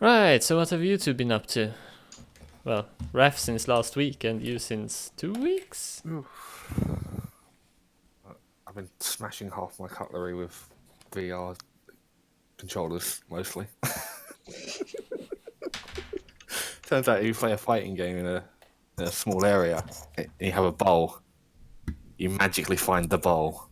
Right, so what have you two been up to? Well, Raf since last week and you since 2 weeks? I've been smashing half my cutlery with VR controllers, mostly. Turns out if you play a fighting game in a small area, and you have a bowl, you magically find the bowl.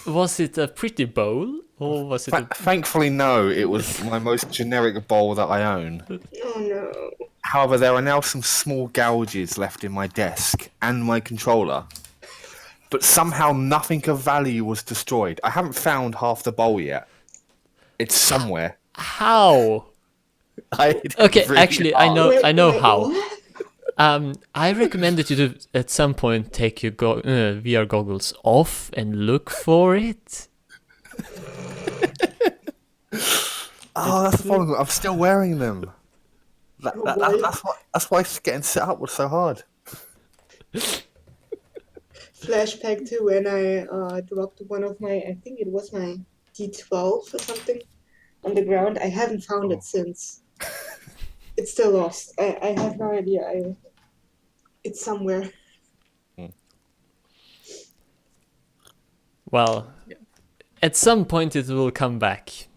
Was it a pretty bowl? Or was it a... Thankfully, no. It was my most generic bowl that I own. Oh no. However, there are now some small gouges left in my desk and my controller. But somehow nothing of value was destroyed. I haven't found half the bowl yet. It's somewhere. How? Okay, Really actually, hard. I know how. What? I recommend that you do at some point take your VR goggles off and look for it. Oh, that's the problem. I'm still wearing them. That's why getting set up was so hard. Flashback to when I dropped one of my, I think it was my D12 or something on the ground. I haven't found it since. It's still lost. I have no idea. It's somewhere. Well, at some point it will come back.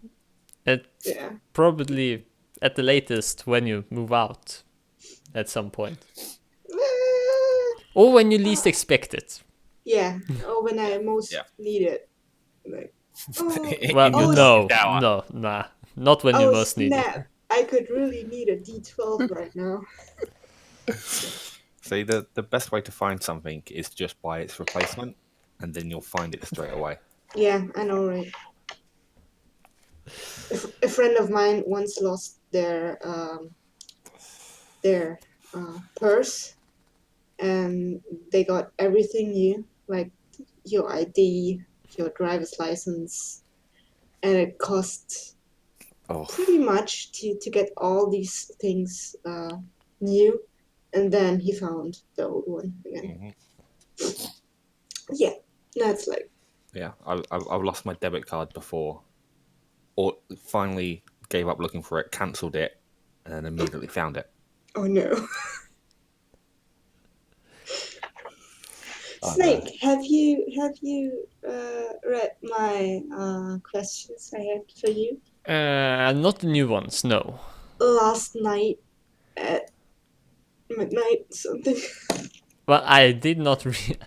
Yeah. Probably at the latest when you move out. At some point. Or when you least expect it. Yeah. Or when I most need it. Like, Well, oh, no, nah. Not when you most need it. snap. I could really need a D12 right now. See, the best way to find something is just buy its replacement, and then you'll find it straight away. Yeah, I know, right? A friend of mine once lost their purse, and they got everything new, like your ID, your driver's license, and it cost pretty much to get all these things new, and then he found the old one again. Yeah, that's like. Yeah, I've lost my debit card before, or finally gave up looking for it, cancelled it, and then immediately found it. Oh no. Snake, have you read my questions I had for you Not the new ones, no. last night at midnight something? Well, I did not read.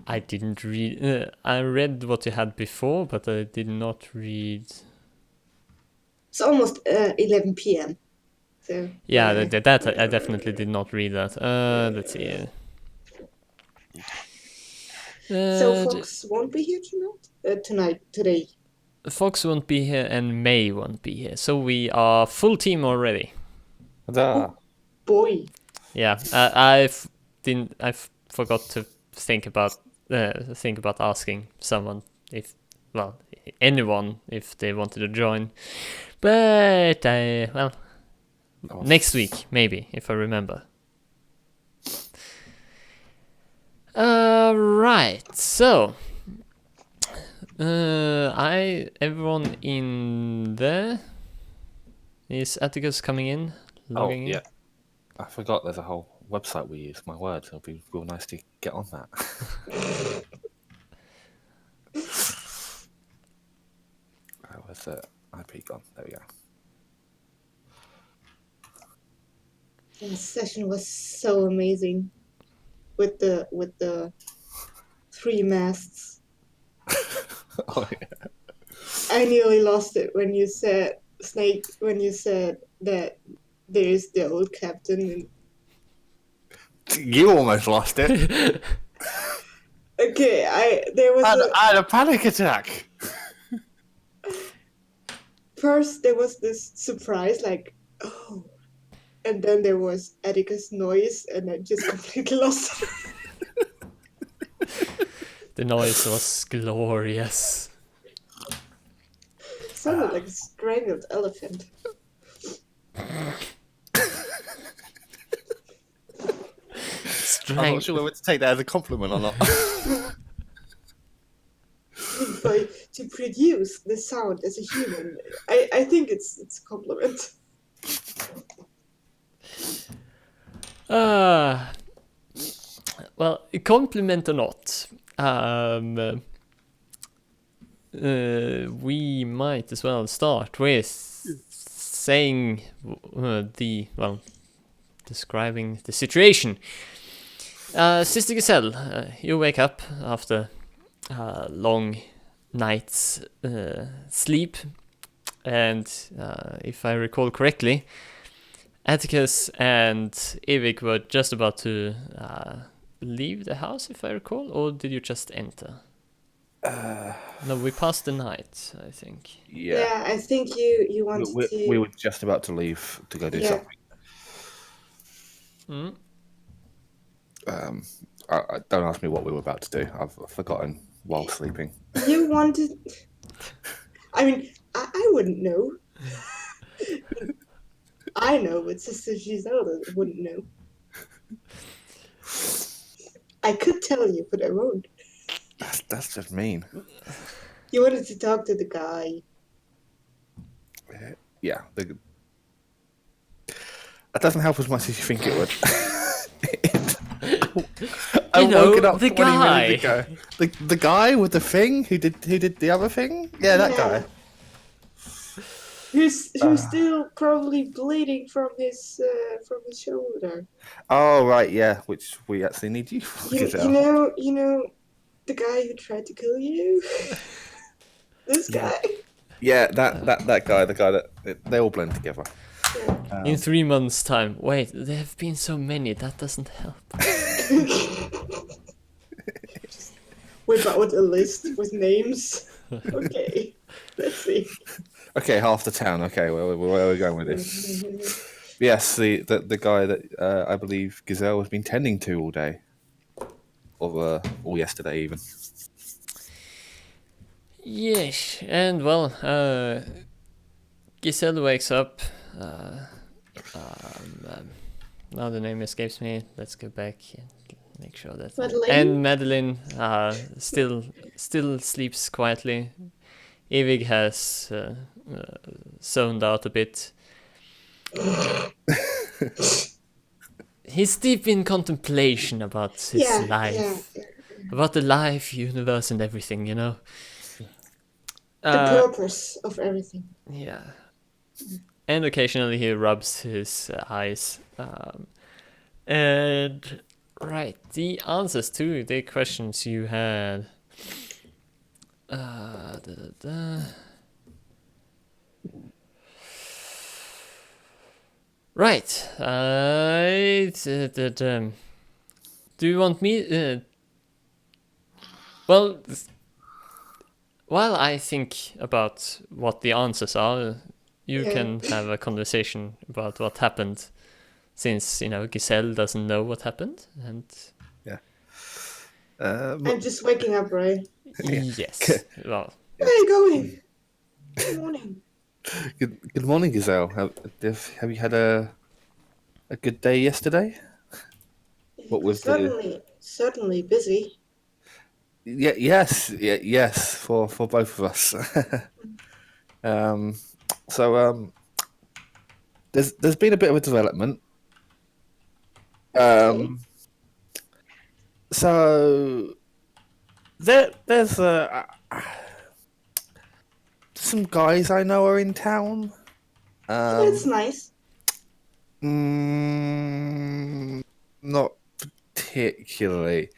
I didn't read. I read what you had before, but I did not read. It's almost 11 p.m. So Yeah, that I definitely did not read that. Let's see. So Fox won't be here tonight. Today. Fox won't be here and May won't be here, so we are full team already. Oh, boy. Yeah, I forgot to think about asking someone anyone if they wanted to join, but next week maybe if I remember. Right, so everyone in there, is Atticus coming in? Logging in? Yeah. I forgot there's a whole website we use, my word. It'll be real nice to get on that. Where's the IP gone? There we go. The session was so amazing with the 3 masts. Oh, yeah. I nearly lost it when you said, Snake, that there's the old captain. You almost lost it. Okay, I had a panic attack. First, there was this surprise, like, oh, and then there was Atticus' noise, and I just completely lost it. The noise was glorious. It sounded like a strangled elephant. I'm not sure whether to take that as a compliment or not. to produce the sound as a human. I think it's a compliment. Well, compliment or not, we might as well start with saying describing the situation. Sister Giselle, you wake up after a long night's sleep, and if I recall correctly, Atticus and Evik were just about to leave the house, if I recall, or did you just enter? No, we passed the night, I think. Yeah, I think you wanted We to. were just about to leave to go do Yeah. something. Don't ask me what we were about to do. I've forgotten while sleeping. You wanted. I mean, I wouldn't know. I know, but Sister Giselle wouldn't know. I could tell you, but I won't. That's just mean. You wanted to talk to the guy. Yeah. That doesn't help as much as you think it would. I woke up the 20 guy. minutes ago. The guy with the thing who did the other thing? Yeah, that guy. Who's still probably bleeding from his shoulder. Oh right, yeah. Which we actually need you for. You know the guy who tried to kill you. This guy. Yeah, that guy. The guy that they all blend together. Yeah. In 3 months' time. Wait, there have been so many. That doesn't help. Whip out a list with names. Okay, let's see. Okay, half the town. Okay, where are we going with this? Yes, the guy that I believe Gazelle has been tending to all day, or all yesterday even. Yes, and well, Giselle wakes up. Now the name escapes me. Let's go back and make sure that. Madeleine? And Madeline still sleeps quietly. Evig has zoned out a bit. He's deep in contemplation about his life, about the life, universe, and everything. You know. The purpose of everything. Yeah. And occasionally he rubs his eyes. And right, the answers to the questions you had. Right. Do you want me? Well, while I think about what the answers are, you can have a conversation about what happened, since Giselle doesn't know what happened, and I'm just waking up, right? yes. Well, where are you going? Good morning. Good morning, Giselle. Have you had a good day yesterday? What was certainly busy. Yes, for both of us. So there's been a bit of a development. So there's some guys I know are in town. That's nice. Not particularly.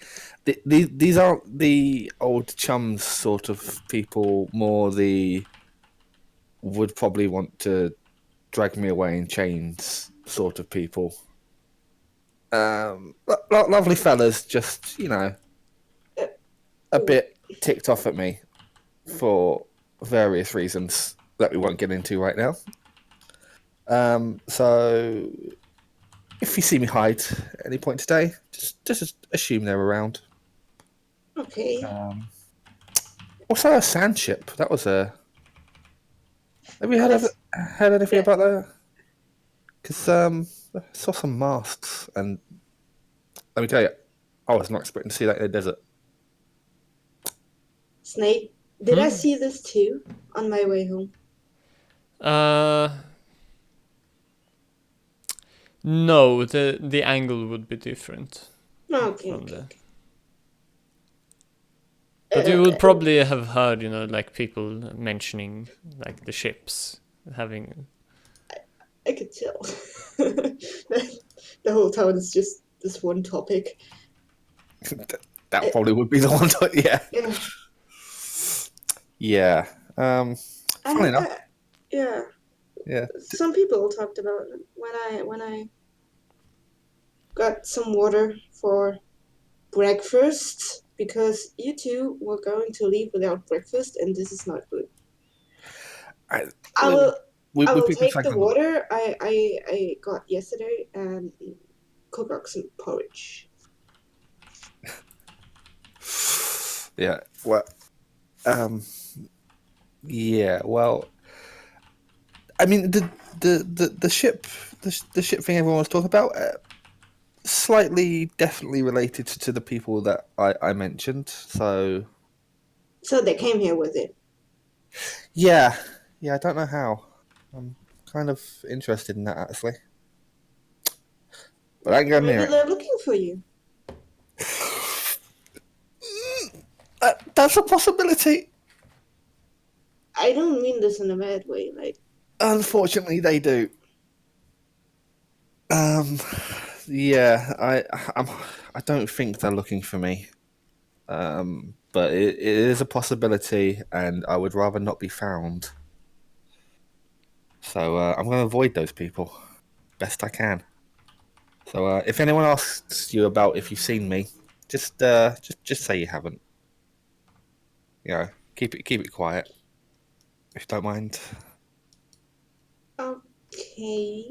These aren't the old chums sort of people. More the would probably want to drag me away in chains sort of people. Lovely fellas, just a bit ticked off at me for various reasons that we won't get into right now. So if you see me hide at any point today, just assume they're around. Okay. Also a sand ship. That was a. Have you heard anything about that? Because I saw some masts, and let me tell you, I was not expecting to see that in the desert. Snake Did I see this too on my way home? No, the angle would be different Okay, from okay, the. okay. But you would probably have heard, like people mentioning like the ships having. I could tell. The whole town is just this one topic. That probably would be the one. Yeah. Yeah, Yeah. Funny enough. yeah. Yeah. Some people talked about it when I got some water for breakfast because you two were going to leave without breakfast, and this is not good. I, I will I we will picked the take the second one. water I got yesterday and cook up some porridge. Yeah. Well. Yeah. Well. I mean, the ship the ship thing everyone was talking about. Slightly, definitely related to the people that I mentioned. So So they came here with it. yeah, I don't know how. I'm kind of interested in that actually, but I can go near Maybe it. they're looking for you. That's a possibility. I don't mean this in a bad way. Like, Unfortunately, they do. Um, yeah, I'm, I don't think they're looking for me. But it is a possibility, and I would rather not be found. So I'm going to avoid those people best I can. So if anyone asks you about if you've seen me, just say you haven't. Keep it quiet if you don't mind. okay.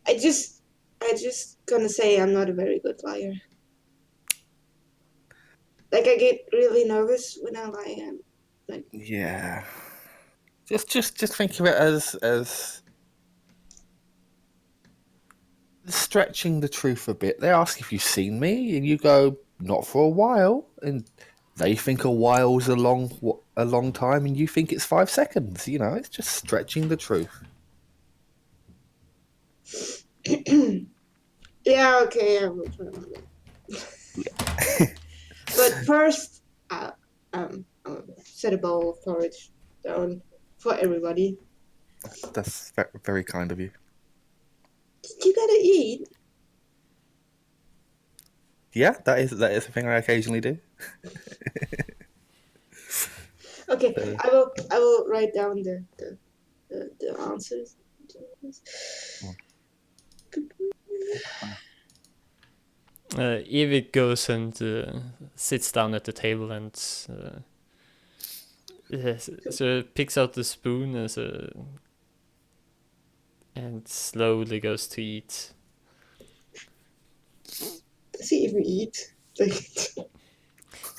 I just I just gonna say I'm not a very good liar. Like I get really nervous when I lie and like Yeah. Just think of it as stretching the truth a bit. They ask if you've seen me, and you go, "Not for a while," and they think a while's a long time, and you think it's 5 seconds. It's just stretching the truth. yeah, okay, I will try my best. But first, I'll set a bowl of porridge down for everybody. That's very kind of you. You gotta eat. Yeah, that is a thing I occasionally do. Okay, So, I will write down the answers. Evie goes and sits down at the table and so picks out the spoon and slowly goes to eat. Does he even eat? Like,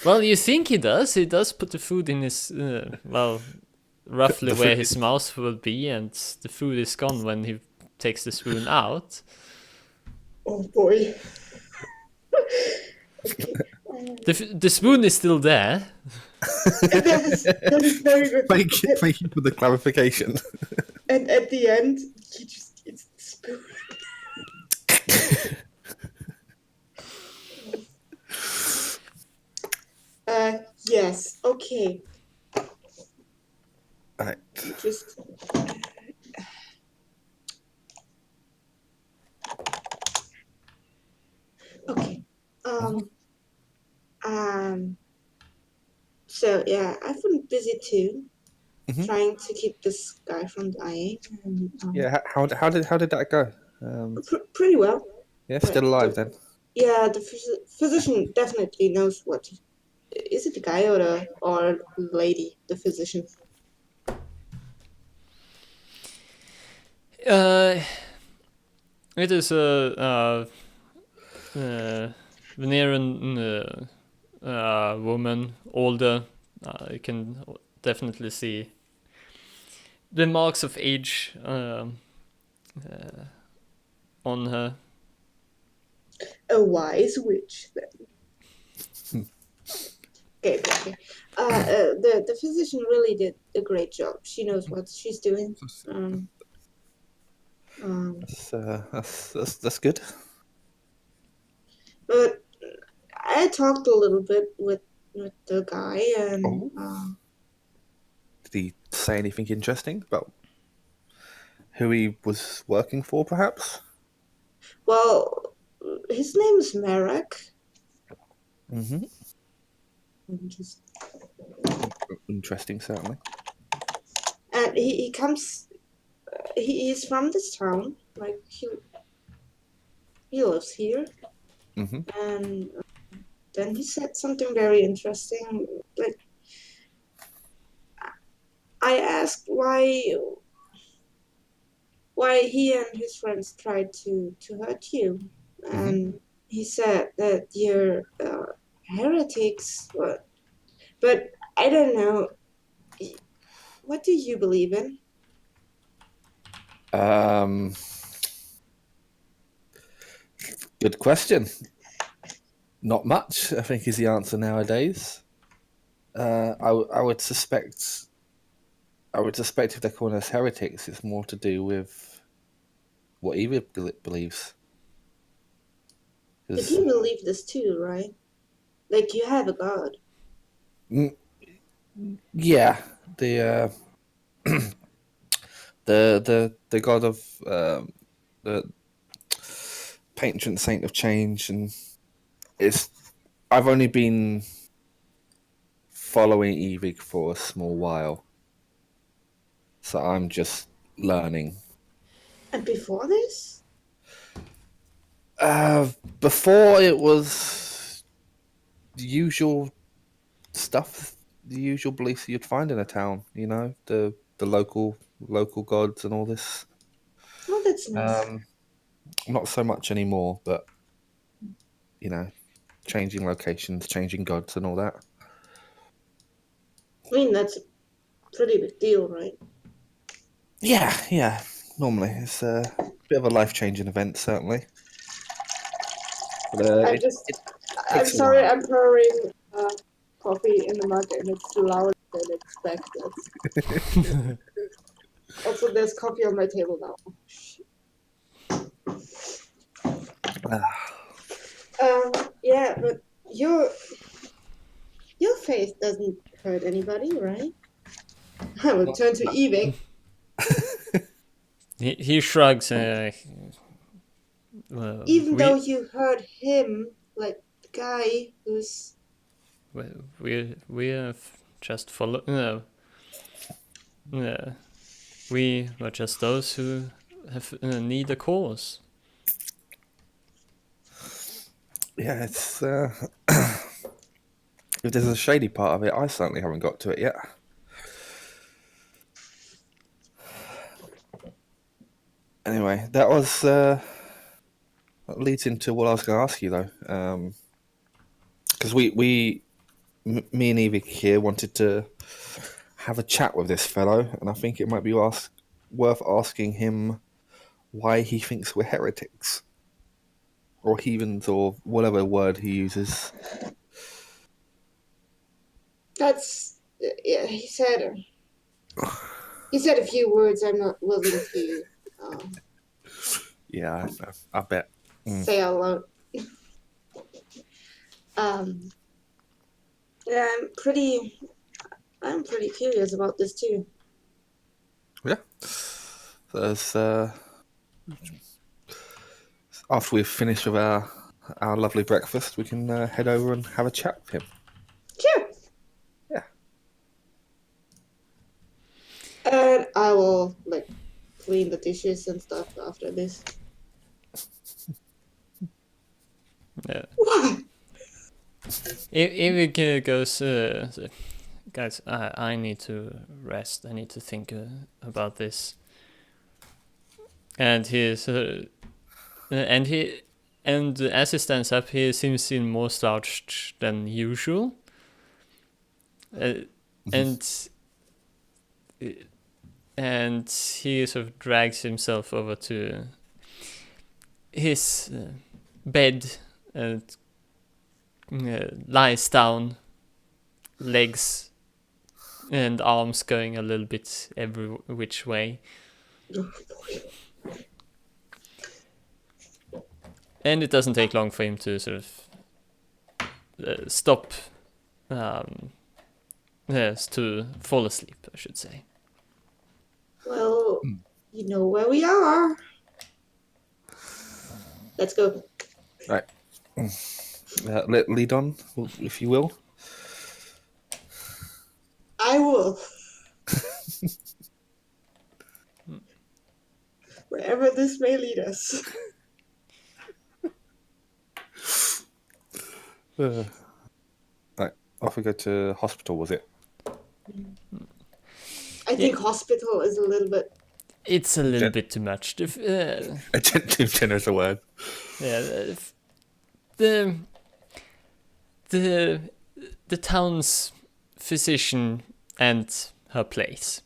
Well, you think he does. He does put the food in his roughly the where food, his mouth will be, and the food is gone when he takes the spoon out. oh boy. Okay. The spoon is still there. That is very good. thank you for the clarification. And at the end, he just eats the spoon. Yes. Okay. Right. Just okay. Um. So yeah, I've been busy too, Hmm. trying to keep this guy from dying. And, Yeah. How did that go? pretty well. Yeah, But still alive then. yeah, the physician definitely knows what. Is it the guy or lady? The physician. Uh, it is a Veneran woman, older. You can definitely see the marks of age on her. A wise witch then. Okay, okay, okay. The physician really did a great job. She knows what she's doing. Um, um, That's good. but I talked a little bit with the guy, and Oh, did he say anything interesting about who he was working for, perhaps? well, his name is Merrick. Mm-hmm. Just Interesting, certainly. and he comes. He's from this town. Like he lives here, Mm-hmm. and then he said something very interesting. Like I asked why he and his friends tried to hurt you, Mm-hmm. and he said that you're heretics. But I don't know. What do you believe in? Um, Good question. Not much, I think, is the answer nowadays. I would suspect. I would suspect if they're calling us heretics, it's more to do with what Eva believes. But 'Cause, you believe this too, right? Like you have a god. mm, yeah, the god of the patron saint of change, and it's. I've only been following Evig for a small while, so I'm just learning. And before this, Uh, Before it was the usual stuff, the usual beliefs you'd find in a town. You know, the local gods and all this. oh, that's nice. Um, Not so much anymore, but you know, changing locations, changing gods, and all that. I mean, that's a pretty big deal, right? Yeah, yeah. Normally, it's a bit of a life changing event, certainly. But I it, just, it I'm takes a sorry, while. I'm pouring coffee in the mug and it's louder than expected. Also, there's coffee on my table now. Ah, Yeah, but your your faith doesn't hurt anybody, right? I will not turn so to much. Eve. He shrugs. Even though We you hurt him, like the guy who's we have just follow. We are just those who have need a cause. Yeah, it's. If there's a shady part of it, I certainly haven't got to it yet. Anyway, that leads into what I was going to ask you though, because me and Evie here wanted to have a chat with this fellow, and I think it might be worth asking him why he thinks we're heretics or heathens or whatever word he uses. that's yeah. He said a few words I'm not willing to Yeah, I bet. Mm. say out loud. Um, yeah, I'm pretty curious about this too. Yeah. So after we've finished with our lovely breakfast, we can head over and have a chat with him. Sure. Yeah. And I will like clean the dishes and stuff after this. Yeah. What? If it goes, guys, I need to rest. I need to think about this. And and as he stands up, he seems even more slouched than usual. And and he sort of drags himself over to his bed and lies down legs and arms going a little bit every which way. And it doesn't take long for him to sort of stop, yes, to fall asleep, I should say. Well, you know where we are. Let's go. Right. Lead on, if you will. I will. Wherever this may lead us. Right. Off we go to hospital, was it? I think hospital is a little bit. It's a little bit too much. Too generous a word. Yeah, the town's physician and her place.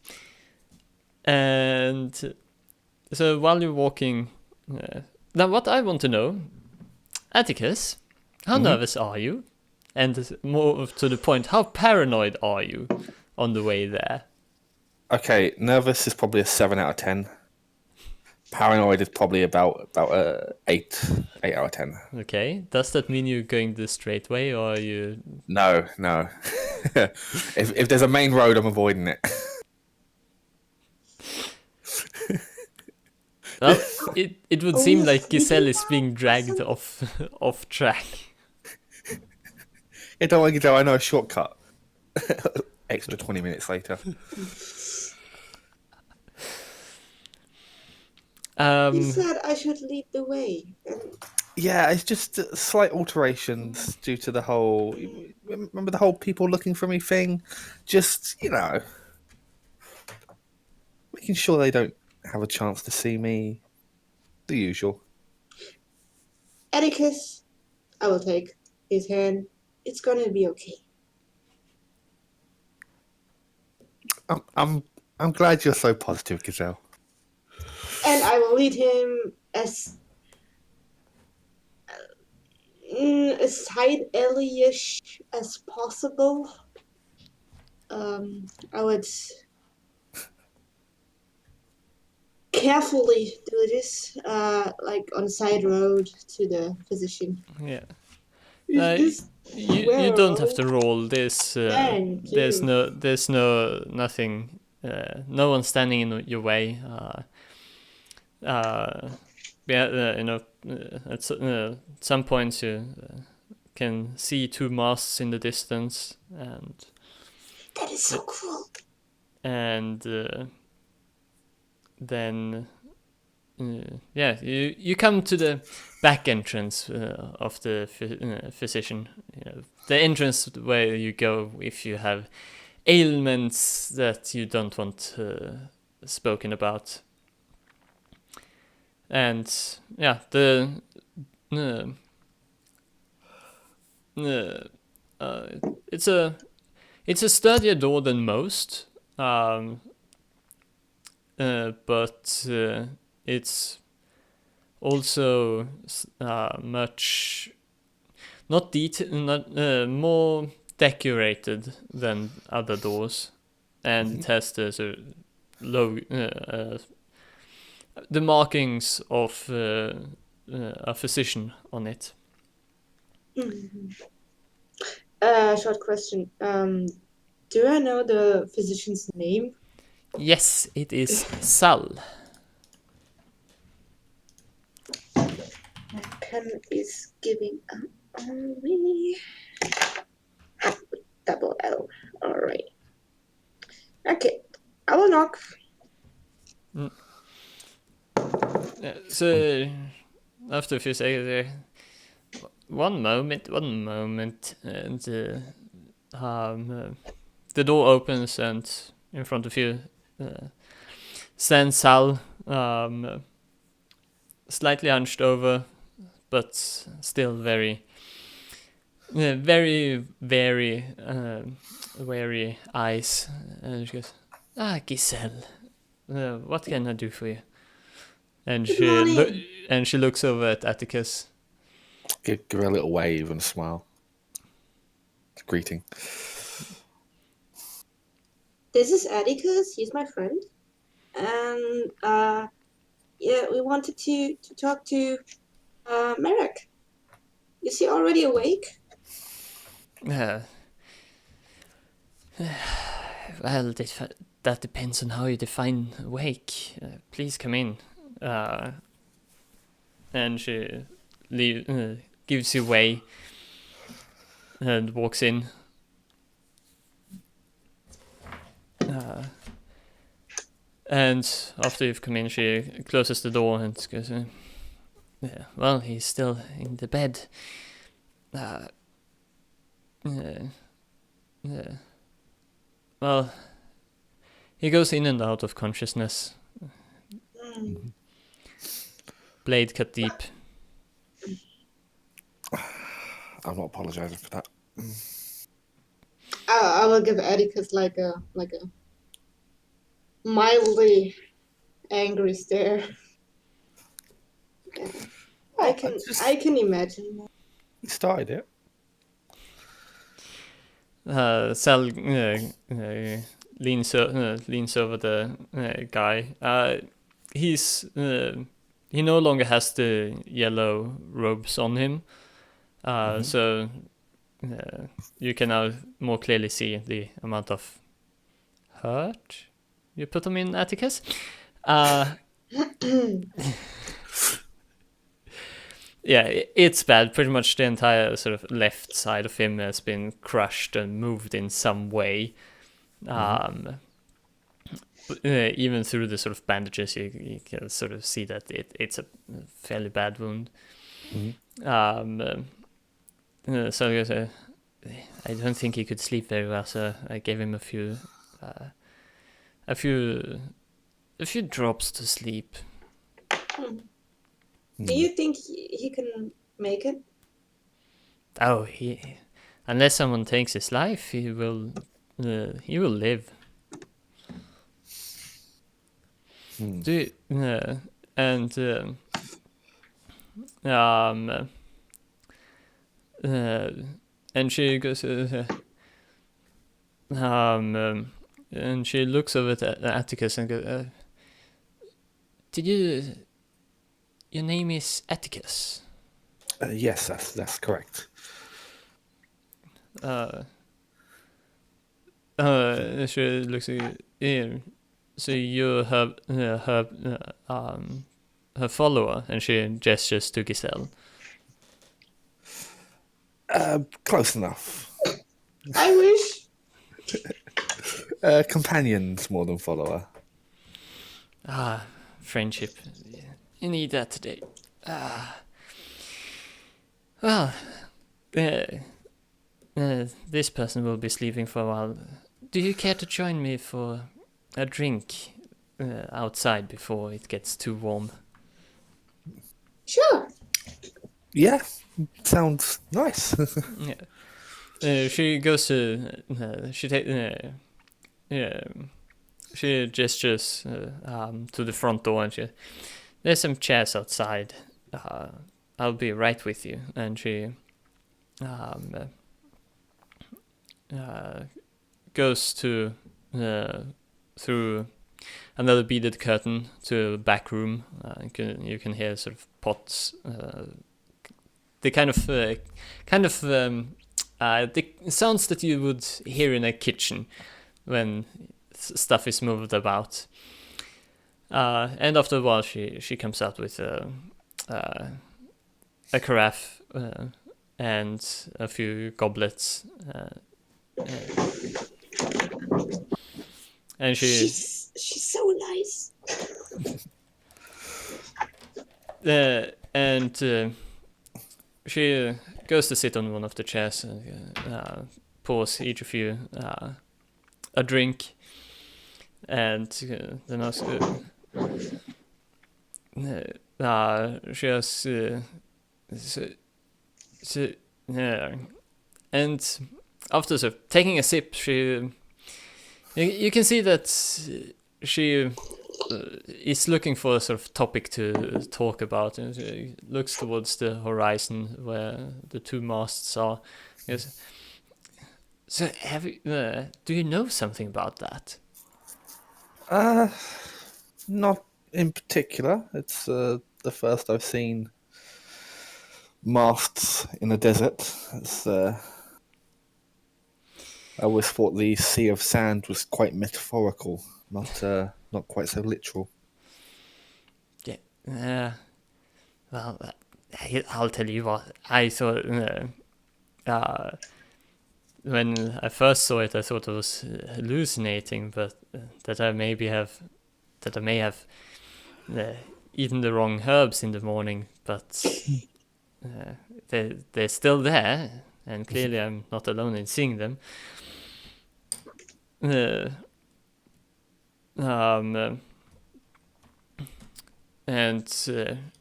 And so while you're walking, now what I want to know, Atticus, how nervous are you? And more to the point, how paranoid are you on the way there? Okay, nervous is probably a 7 out of 10. Paranoid is probably about 8 out of 10. Okay, does that mean you're going the straight way, or are you? No. if there's a main road, I'm avoiding it. Well, it would seem like Giselle is being dragged off track. Yeah, don't worry, Giselle, I know a shortcut. Extra 20 minutes later. He said I should lead the way. Yeah, it's just slight alterations due to the whole. Remember the whole people looking for me thing? Just, making sure they don't have a chance to see me. The usual. Atticus, I will take his hand. It's gonna be okay. I'm glad you're so positive, Giselle. And I will lead him as side alley-ish as possible. I would carefully do this, like on a side road to the physician. Yeah. You You don't have to roll this. Thank there's you. nothing. No one standing in your way. At some points you can see two masts in the distance, and That is so cool. And then you come to the back entrance of the physician. The entrance where you go if you have ailments that you don't want spoken about. And it's a sturdier door than most, but it's also much not more decorated than other doors, and it has the sort of the markings of a physician on it. Short question. Do I know the physician's name? Yes, it is Sal. My pen is giving up on me. Double L. All right. Okay. I will knock. So after a few seconds, one moment, and the door opens, and in front of you stands Sal, slightly hunched over, but still very, very, very wary eyes. And she goes, Giselle, what can I do for you? And she looks over at Atticus. Give her a little wave and a smile. Greeting. this is Atticus. He's my friend, and yeah, we wanted to talk to Merrick. Is he already awake? Uh, well, that depends on how you define awake. Please come in. And she gives you way and walks in. And after you've come in, she closes the door and goes, yeah, well, he's still in the bed. Well, he goes in and out of consciousness. Blade cut deep. I'm not apologising for that. I will give Atticus like a mildly angry stare. Yeah. I can imagine that. He started it. Sal leans over the guy. He's he no longer has the yellow robes on him, so you can now more clearly see the amount of hurt you put him in, Atticus. Yeah, it's bad. Pretty much the entire sort of left side of him has been crushed and moved in some way. Even through the sort of bandages, you can sort of see that it's a fairly bad wound. So I don't think he could sleep very well, so I gave him a few drops to sleep. Do you think he can make it? Oh, unless someone takes his life, he will live. And she goes, and she looks over at Atticus and goes, your name is Atticus? Yes, that's correct. She looks at you. So you're her follower, and she gestures to Giselle. Close enough. I wish. Companions more than follower. Friendship. You need that today. Well, this person will be sleeping for a while. Do you care to join me for a drink outside before it gets too warm? Sure. Yeah, sounds nice. Yeah. She goes to she gestures to the front door, and there's some chairs outside. I'll be right with you. And she goes to through another beaded curtain to a back room. You can hear sort of pots. The kind of the sounds that you would hear in a kitchen when stuff is moved about. And after a while, she comes out with a carafe and a few goblets. And she's so nice. And she goes to sit on one of the chairs and pours each of you a drink, and then also she has and after sort of taking a sip, you can see that she is looking for a sort of topic to talk about, and she looks towards the horizon where the two masts are. Yes. So, do you know something about that? Not in particular. It's the first I've seen masts in a desert. It's, I always thought the sea of sand was quite metaphorical, not quite so literal. Yeah. Well, I'll tell you what. I thought when I first saw it, I thought it was hallucinating, but that I may have eaten the wrong herbs in the morning. But they're still there, and clearly I'm not alone in seeing them. And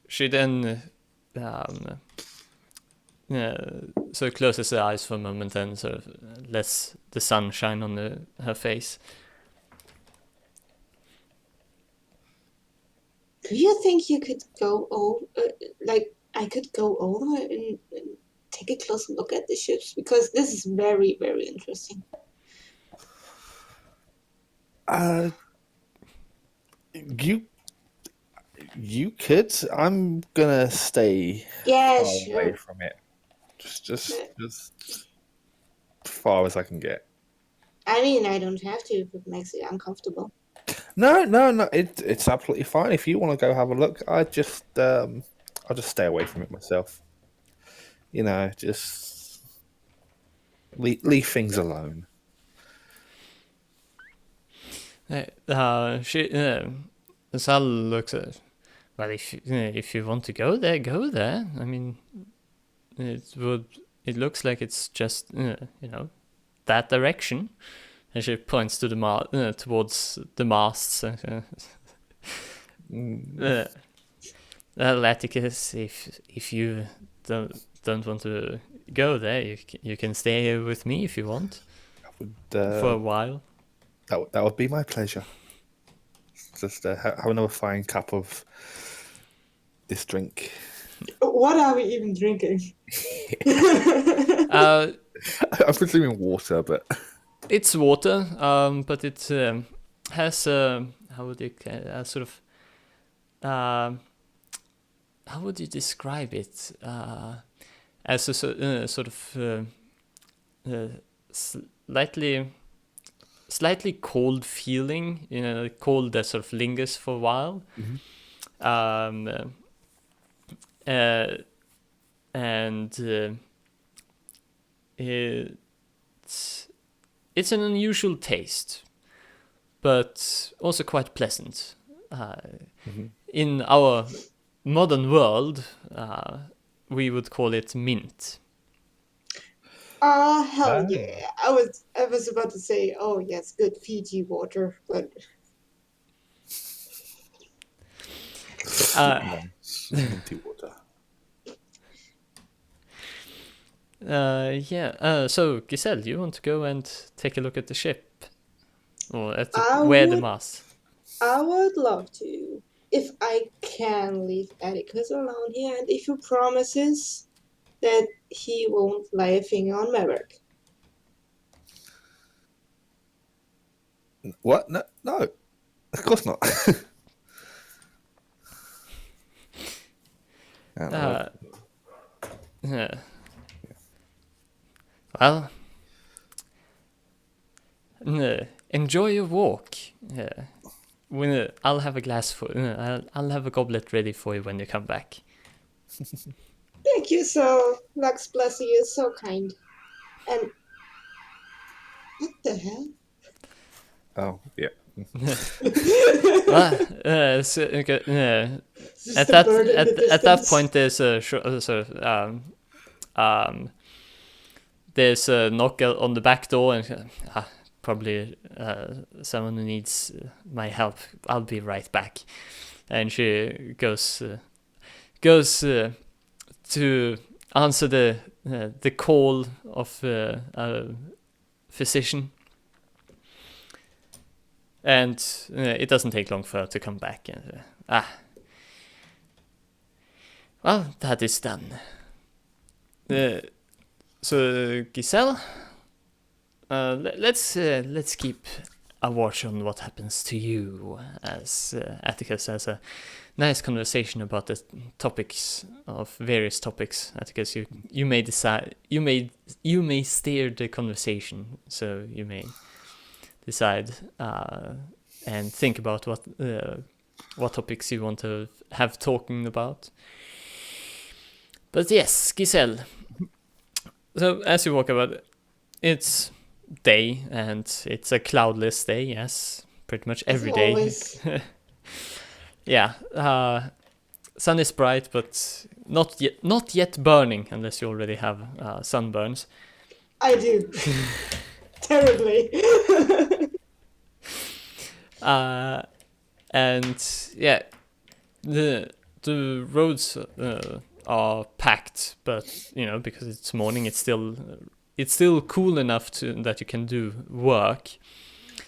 she then so closes her eyes for a moment and sort of lets the sun shine on her face. Do you think you could go over, I could go over and take a close look at the ships? Because this is very, very interesting. You could. I'm gonna stay Yeah, far away sure. from it. Just far as I can get. I mean, I don't have to if it makes it uncomfortable. No. It's absolutely fine. If you want to go have a look, I'll just stay away from it myself. Just leave things alone. Sal looks at. Well, if you want to go there, go there. I mean, it looks like it's just that direction. And she points to the towards the masts. Atticus, if you don't want to go there, you can stay here with me if you want for a while. That would be my pleasure. Just have another fine cup of this drink. What are we even drinking? I'm presuming water, but it's water. But it has how would you sort of how would you describe it? As a sort of slightly cold feeling, cold that sort of lingers for a while. Mm-hmm. And it's an unusual taste, but also quite pleasant. In our modern world, we would call it mint. Hell yeah! I was about to say, oh yes, good Fiji water, but minty water. So Giselle, you want to go and take a look at the ship, or at the mast? I would love to, if I can leave Atticus alone here, and if he promises that he won't lay a finger on Maverick. What? No, of course not. Well, enjoy your walk. I'll have a glass I'll have a goblet ready for you when you come back. Thank you so. Lux bless you, so kind. And what the hell? Oh yeah. At that point, there's a there's a knock on the back door, and probably someone who needs my help. I'll be right back. And she goes to answer the call of a physician. And it doesn't take long for her to come back. And well, that is done. So Giselle, let's keep a watch on what happens to you, as Atticus has a nice conversation about the topics of various topics. Atticus, you may decide, you may steer the conversation, so you may decide and think about what topics you want to have talking about. But yes, Giselle. So as you walk about, it's day, and it's a cloudless day. Yes, pretty much every day. Always. Yeah, sun is bright, but not yet burning, unless you already have sunburns. I do. Terribly. And yeah, the roads are packed, but because it's morning, it's still cool enough that you can do work.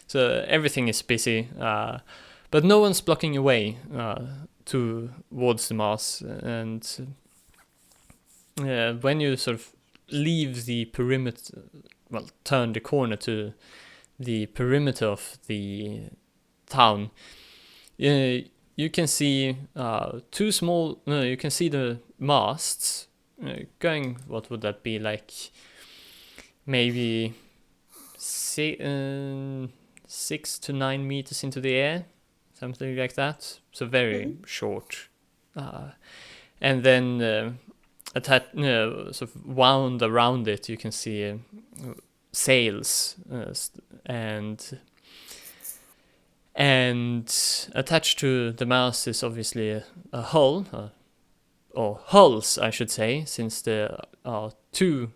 So everything is busy, but no one's blocking your way towards the Mars. And when you sort of leave the perimeter, turn the corner to the perimeter of the town, you can see two small. You can see the masts going. What would that be like? Maybe 6 to 9 meters into the air, something like that. So very short. And then sort of wound around it, you can see sails and attached to the mast is obviously a hull, or hulls, I should say, since there are two,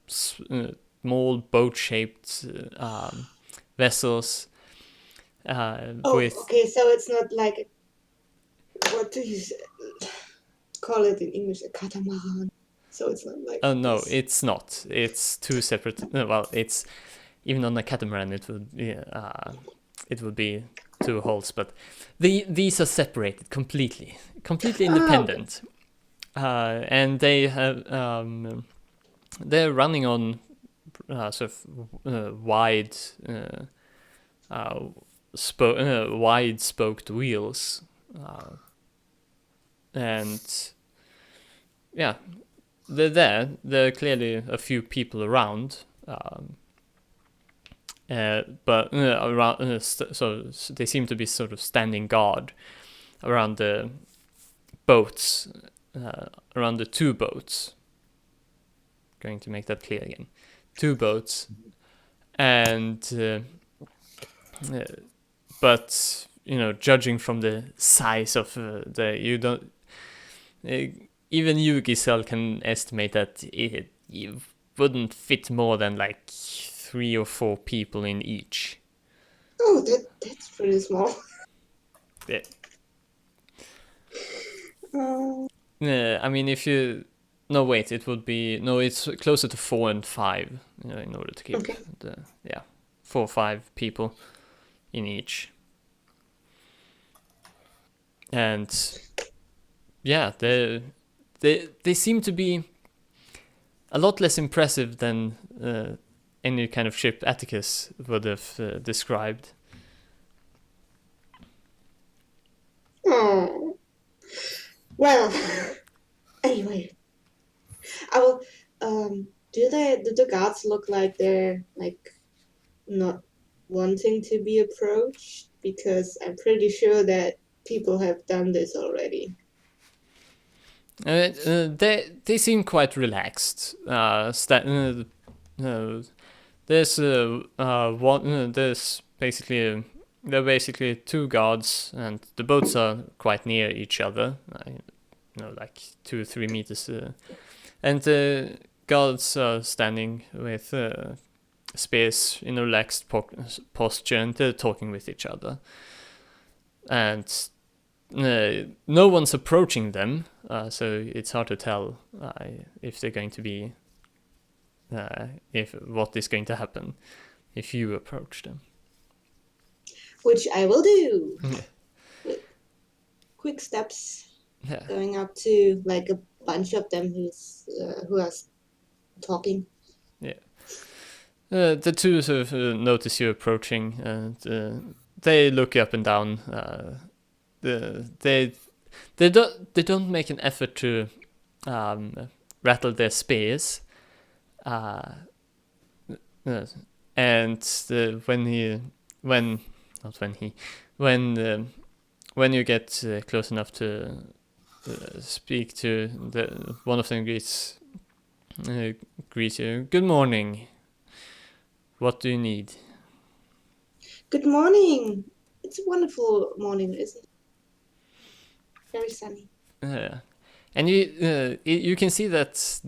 small boat-shaped vessels. Okay, so it's not like what do you call it in English? A catamaran. So it's not like. Oh no, this. it's not. It's two separate. It's even on a catamaran. It would be two hulls, but these are separated completely independent, and they have they're running on sort of wide spoked wheels, and yeah, they're there. There are clearly a few people around, but around. So they seem to be sort of standing guard around the boats, around the two boats. Going to make that clear again. Two boats, and but judging from the size of you don't. Even you, Giselle, can estimate that you wouldn't fit more than like 3 or 4 people in each. Oh, that's pretty small. Yeah. I mean, if you... No, wait, it would be... No, it's closer to 4 and 5, in order to keep 4 or 5 people in each. And yeah, they seem to be a lot less impressive than any kind of ship Atticus would have described. Oh. Well, anyway, I will. Do the guards look like they're like not wanting to be approached? Because I'm pretty sure that people have done this already. They seem quite relaxed. There's one. There's basically there are basically 2 guards, and the boats are quite near each other. Like 2 or 3 meters, and the guards are standing with spears in a relaxed posture, and they're talking with each other. And no one's approaching them, so it's hard to tell if they're going to be, if what is going to happen if you approach them. Which I will do. Yeah. With quick steps, Yeah. going up to like a bunch of them who are talking. Yeah. The two sort of notice you approaching, and they look you up and down. They don't make an effort to rattle their spears. And when you get close enough to speak to one of them greets you. Good morning. What do you need? Good morning. It's a wonderful morning, isn't it? Very sunny. And you can see that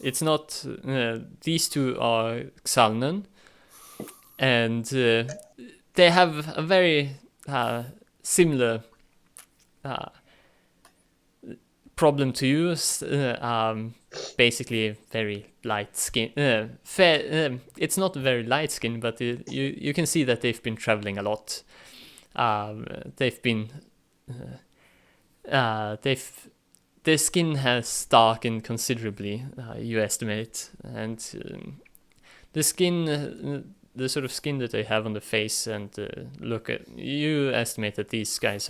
it's not these two are Xalnan, and they have a very similar problem to you. Basically, very light skin. It's not very light skin, but you can see that they've been traveling a lot. They've been their skin has darkened considerably. You estimate, and the skin. The sort of skin that they have on the face and look at you estimate that these guys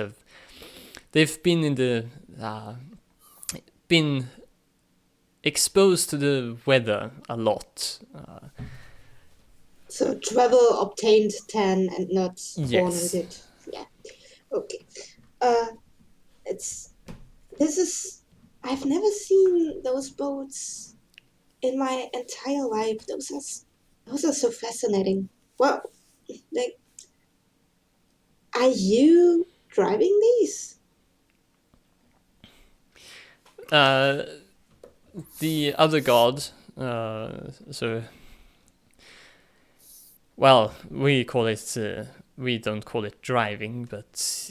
they've been in the been exposed to the weather a lot. So travel obtained tan and not born Yes. with it. Yeah. Okay. I've never seen those boats in my entire life. Those are so fascinating. Well, like, are you driving these? The other god, well, we call it. We don't call it driving, but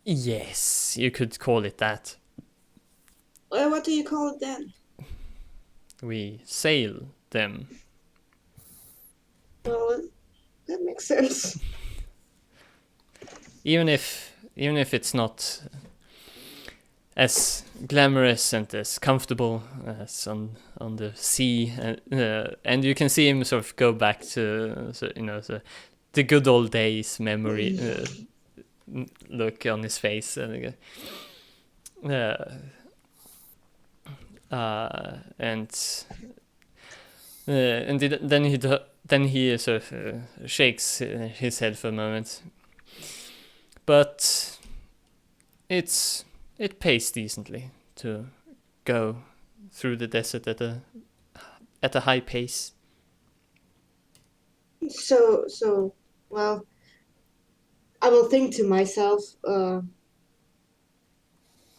yes, you could call it that. Well, what do you call it then? We sail them. Well, that makes sense. Even if it's not as glamorous and as comfortable as on the sea, and you can see him sort of go back to the good old days memory look on his face, and then he sort of shakes his head for a moment, but it pays decently to go through the desert at a high pace. So, well, I will think to myself,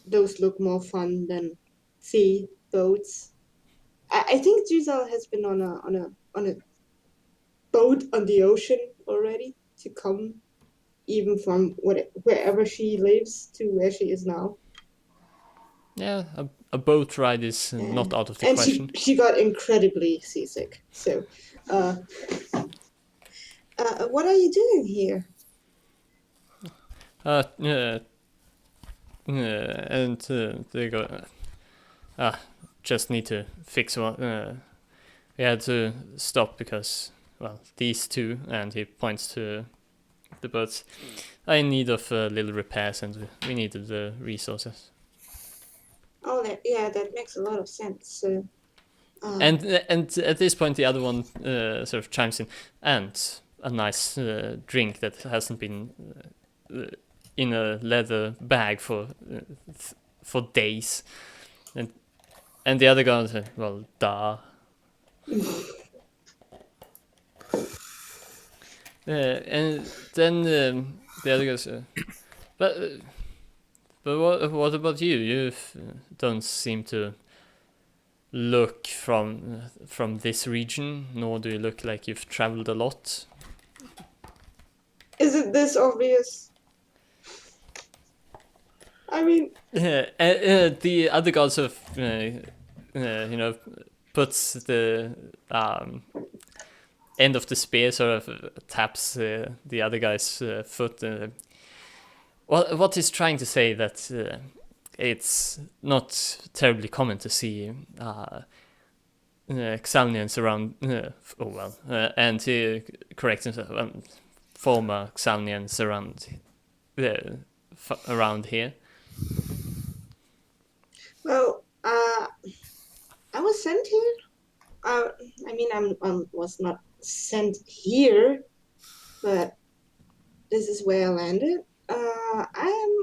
those look more fun than sea boats. I think Giselle has been on a boat on the ocean already to come even from wherever she lives to where she is now. Yeah, a boat ride is not out of the And question. she got incredibly seasick. So, what are you doing here? And they go. Just need to fix one. We had to stop because, well, these two, and he points to the boats, are in need of little repairs, and we needed the resources. Oh, that makes a lot of sense. So, And at this point, the other one sort of chimes in, and a nice drink that hasn't been in a leather bag for days, and the other guy said, "Well, duh." And then the other goes, but what about you? You don't seem to look from this region, nor do you look like you've traveled a lot. is it this obvious? I mean, the other god sort of, puts the end of the spear, sort of taps the other guy's foot. What he's trying to say that it's not terribly common to see Xalnians around. And to correct himself, former Xalnians around here. Well, I was sent here. I mean, was not sent here, but this is where I landed.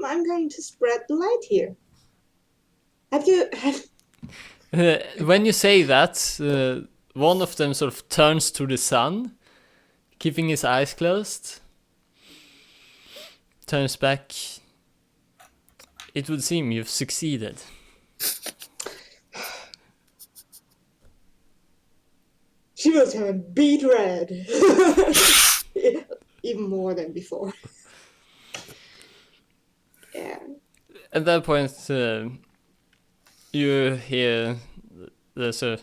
I'm going to spread the light here. Have When you say that, one of them sort of turns to the sun, keeping his eyes closed. Turns back. It would seem you've succeeded. She will turn beet red. Even more than before. Yeah. At that point, you hear there's a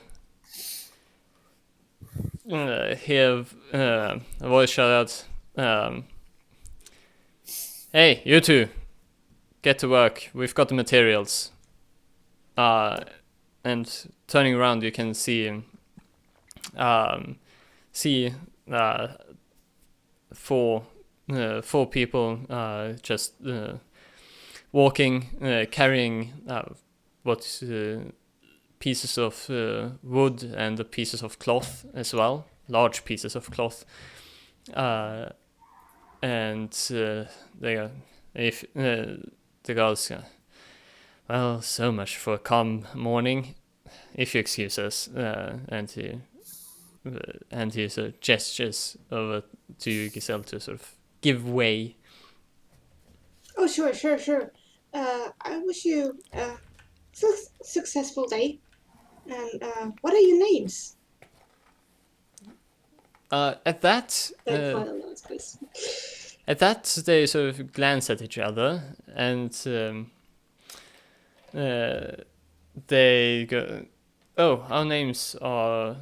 voice shout out, "Hey, you two, get to work. We've got the materials." And turning around, you can see four people just walking, carrying pieces of wood and the pieces of cloth as well, large pieces of cloth. And the girls go, "Well, so much for a calm morning, if you excuse us." And he sort of gestures over to you, Giselle, to sort of give way. Oh, sure. I wish you a successful day. And what are your names? At that, they sort of glance at each other, and they go, "Oh, our names are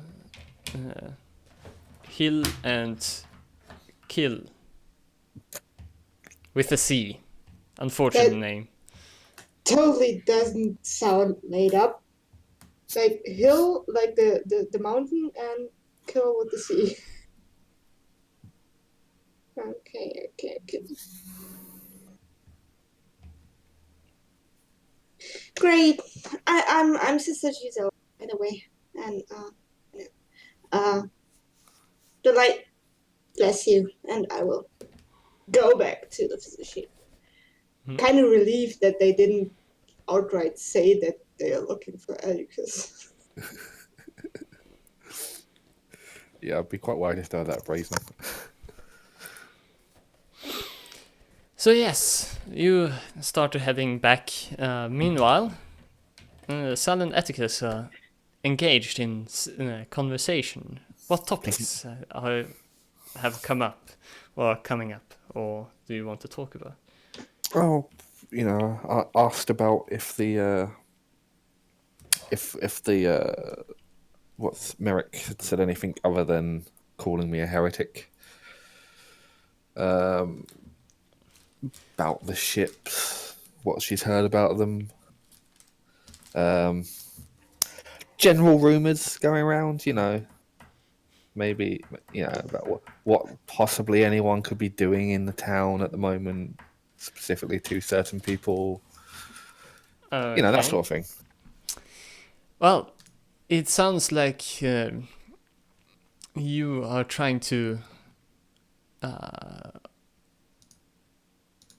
Hill and Kill, with a C. Unfortunate name." Totally doesn't sound made up. Like hill, like the mountain, and kill with the sea. Okay. Great. I'm Sister Giselle, by the way, and the light bless you, and I will go back to the physician. Kind of relieved that they didn't outright say that they are looking for Alicus. Yeah, I'd be quite worried if they were that brazen. So yes, you start heading back. Meanwhile, Sal and Atticus are engaged in conversation. What topics have come up, or are coming up, or do you want to talk about? Oh, I asked about if the what's Merrick had said anything other than calling me a heretic. About the ships, what she's heard about them. General rumours going around, maybe, about what possibly anyone could be doing in the town at the moment, specifically to certain people. That sort of thing. Well, it sounds like you are trying to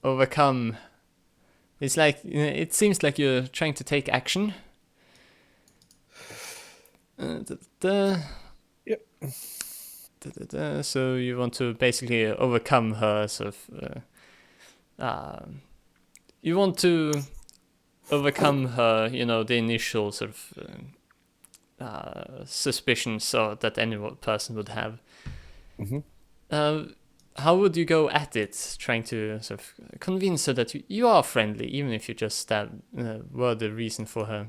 overcome. It's like it seems like you're trying to take action. Yep. So you want to basically overcome her sort of. You want to overcome her, the initial sort of suspicions that any person would have. Mm-hmm. How would you go at it, trying to sort of convince her that you are friendly, even if you just were the reason for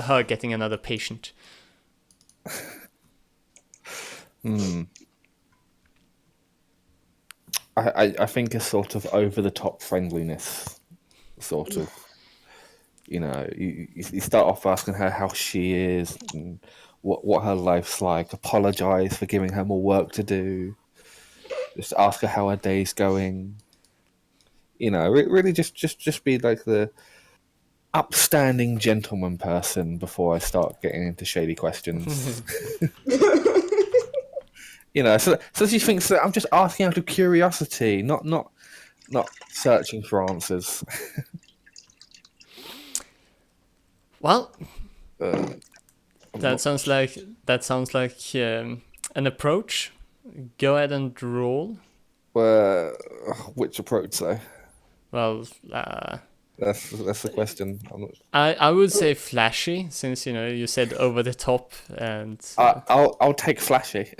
her getting another patient? I think a sort of over-the-top friendliness sort of. You start off asking her how she is and what her life's like. Apologize for giving her more work to do. Just ask her how her day's going. Really just be like the upstanding gentleman person before I start getting into shady questions. So she thinks that I'm just asking out of curiosity, not searching for answers. Well, I'm that sounds like an approach. Go ahead and roll. Which approach though? Well, That's the question. I'm not. I would say flashy, since you said over the top, and I'll take flashy.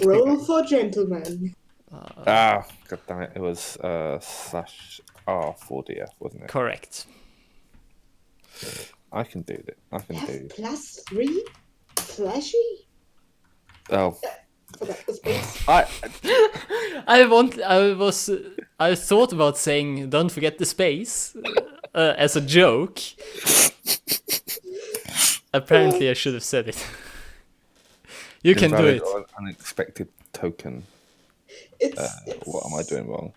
Roll for gentleman. God damn it! It was /R4DF, wasn't it? correct. I can do that. I can do. +3? Flashy? Oh, Forgot the space. I thought about saying don't forget the space as a joke. Apparently, I should have said it. You can do it. Unexpected token. What am I doing wrong?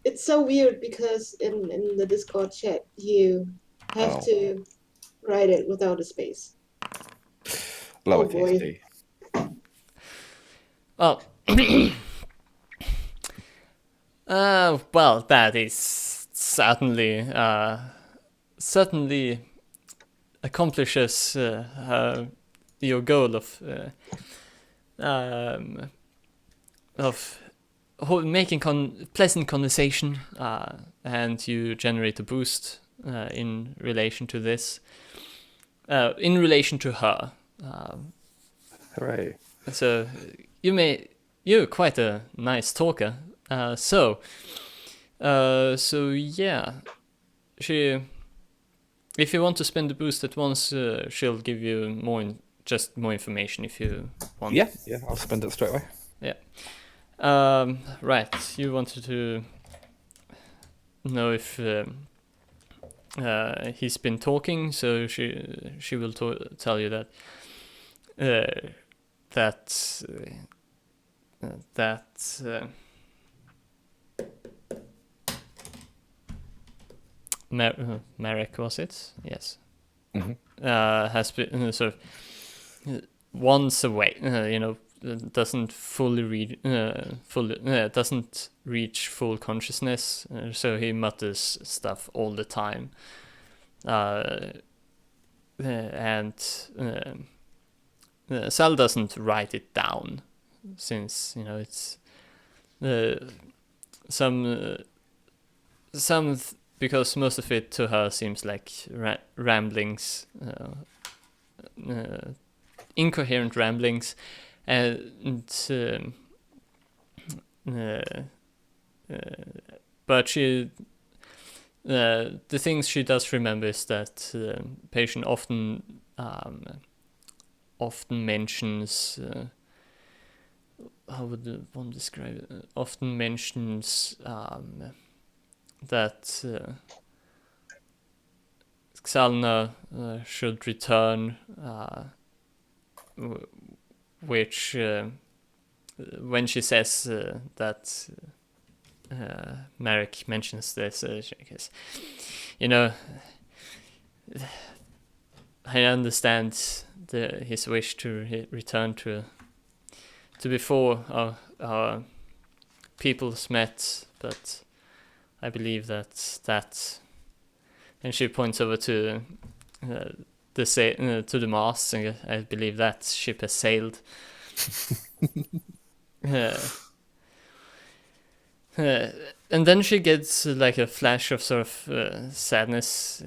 It's so weird because in the Discord chat you have to write it without a space. Lowercase d. Well, well, that is certainly accomplishes your goal of making pleasant conversation, and you generate a boost in relation to this, in relation to her. Hooray! So you're quite a nice talker. So yeah, if you want to spend the boost at once, she'll give you more information if you want. Yeah, I'll spend it straight away. Yeah. Right. You wanted to know if he's been talking, so she will tell you that Marek, was it? Yes. Mm-hmm. Has been sort of once away. Doesn't doesn't reach full consciousness. So he mutters stuff all the time. And Sal doesn't write it down, since it's because most of it to her seems like ramblings, incoherent ramblings, and but she. The things she does remember is that patient often mentions, how would one describe it? Often mentions that Xalna should return, which when she says that Marek mentions this, because I understand his wish to return to before our peoples met, but I believe that, and she points over to to the mast, and I believe that ship has sailed. And then she gets like a flash of sort of sadness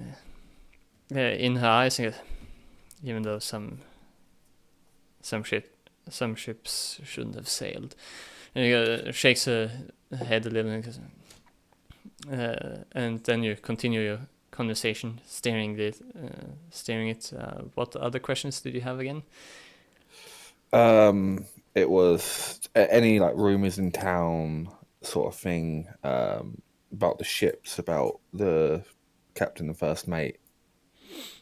in her eyes, even though some ships shouldn't have sailed. And shakes her head a little, and then you continue your conversation, staring it. What other questions did you have again? It was any like rumors in town, sort of thing. about the ships, about the captain and first mate,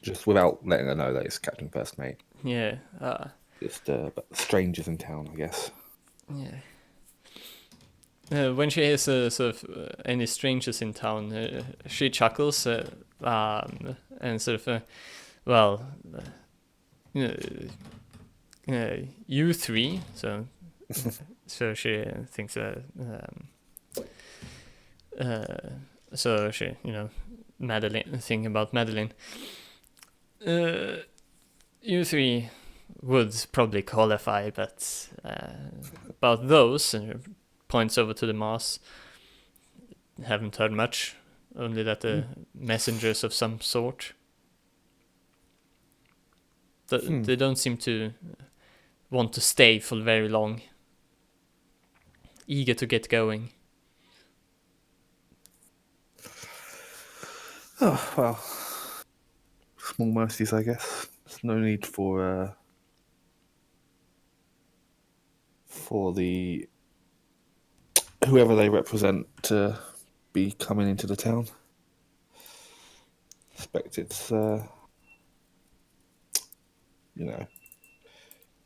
just without letting her know that it's captain and first mate. Yeah. Just about strangers in town, I guess. Yeah. When she hears sort of any strangers in town, she chuckles and sort of, well, uh, you three. So, so she thinks so she, Madeline, thinking about Madeline. You three would probably qualify, but about those, and points over to the Mars, haven't heard much. Only that the messengers of some sort. They don't seem to want to stay for very long. Eager to get going. Oh, well. Small mercies, I guess. There's no need for the whoever they represent to be coming into the town. Expect it's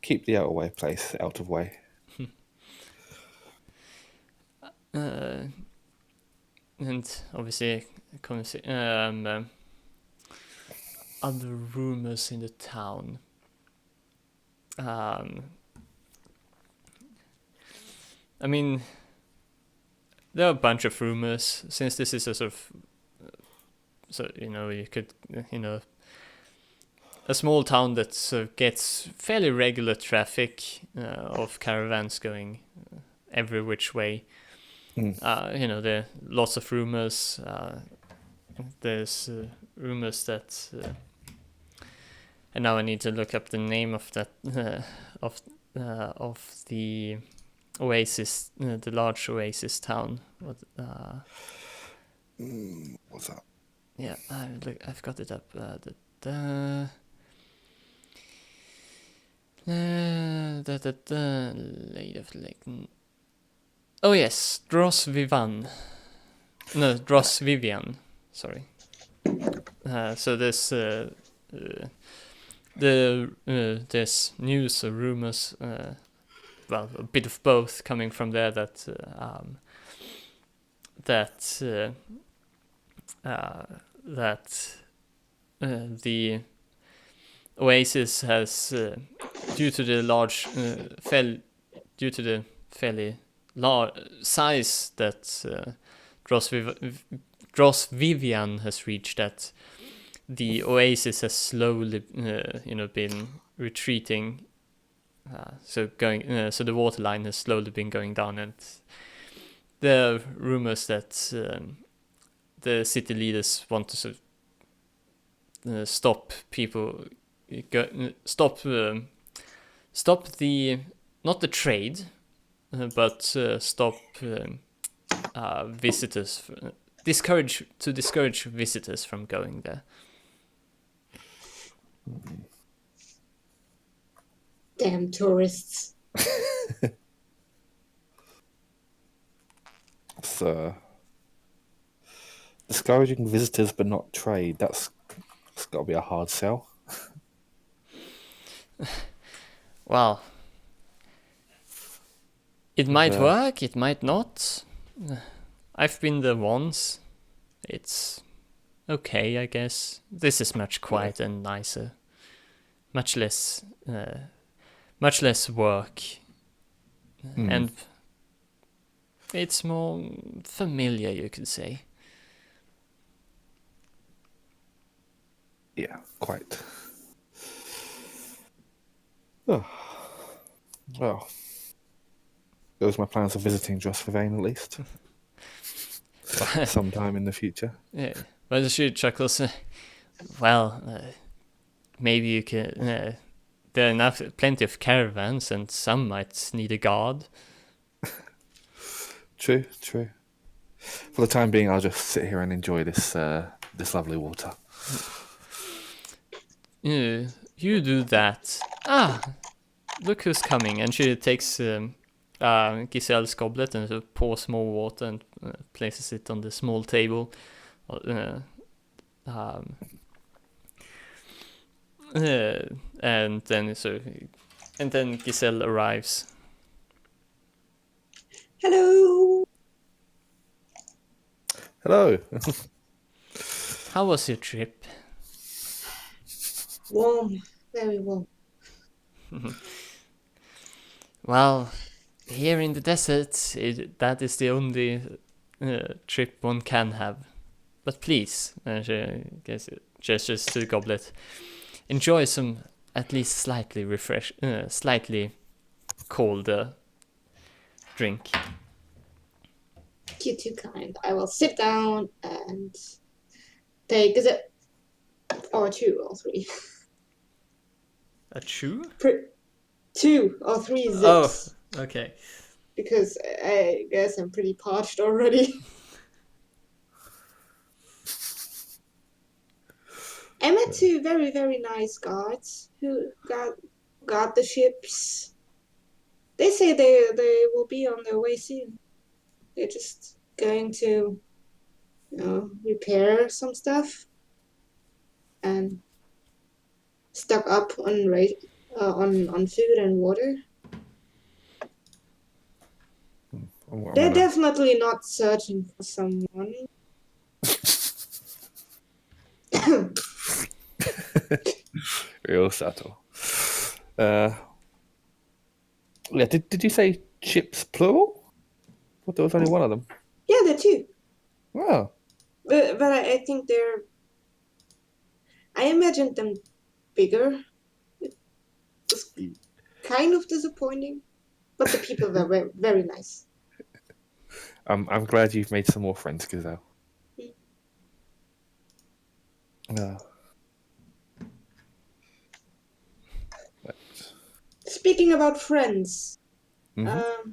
keep the place out of way. And obviously, other rumors in the town. I mean, there are a bunch of rumors, since this is a sort of, you could, a small town that sort of gets fairly regular traffic of caravans going every which way. There are lots of rumors. There's rumors that, and now I need to look up the name of that of the oasis, the large oasis town. What's that? Yeah, I've got it up. Lady of the Lake. Oh yes, Dross Vivian. Sorry. So there's news or rumors, well, a bit of both coming from there, that the oasis has, due to the fairly large size that Dross Vivian has reached, that the oasis has slowly, been retreating. So the water line has slowly been going down, and there are rumors that the city leaders want to sort of stop people, stop the, not the trade, but stop visitors, discourage visitors from going there. Damn tourists. It's discouraging visitors but not trade. That's got to be a hard sell. Well, it might work, it might not. I've been there once. It's okay, I guess. This is much quieter and nicer. Much less work. And it's more familiar, you could say. Yeah, quite. Oh. Well, those are my plans of visiting Dross Vivian, at least. Sometime in the future. Yeah, well, she chuckles. Well, maybe you can. There are plenty of caravans, and some might need a guard. True. For the time being, I'll just sit here and enjoy this lovely water. You do that. Ah, look who's coming! And she takes a Giselle's goblet and sort of pours more water and places it on the small table. Um, and then Giselle arrives. Hello. Hello. How was your trip? Warm, very warm. Well, here in the desert, that is the only trip one can have. But please, she gestures to the goblet. Enjoy some at least slightly colder drink. You're too kind. I will sit down and take a sip. Or 2 or 3. A chew? 2 or 3 Oh, zips. okay. Because I guess I'm pretty parched already. I met 2 very, very nice guards who guard the ships. They say they will be on their way soon. They're just going to, repair some stuff and stock up on on food and water. They're definitely not searching for someone. Real subtle. Yeah, did you say chips plural? What, there was only one of them. Yeah, they're 2. Oh. But I think I imagined them bigger. It was kind of disappointing, but the people were very, very nice. I'm glad you've made some more friends, Gazelle. Speaking about friends, Mm-hmm.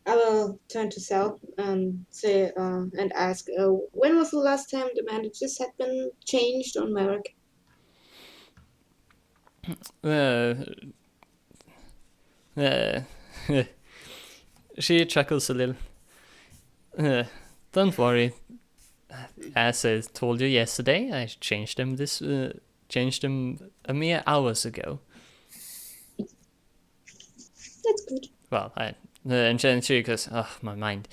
I will turn to Sal and say and ask, when was the last time the bandages had been changed on Merrick? She chuckles a little. Don't worry. As I told you yesterday, I changed them a mere hours ago. That's good. Well, and then she goes, oh, my mind.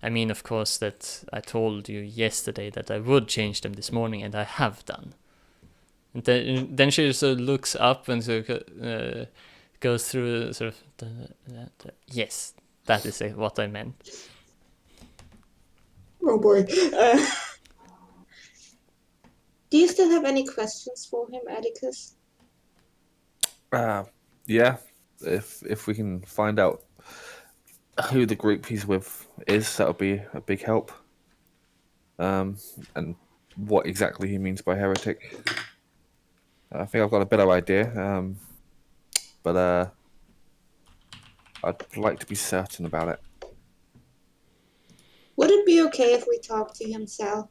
I mean, of course, that I told you yesterday that I would change them this morning, and I have done. And then she sort of looks up and sort of goes through sort of yes, that is what I meant. Oh boy. Do you still have any questions for him, Atticus? Yeah. If we can find out who the group he's with is, that'll be a big help. And what exactly he means by heretic. I think I've got a better idea. But I'd like to be certain about it. Would it be okay if we talk to him, Sal?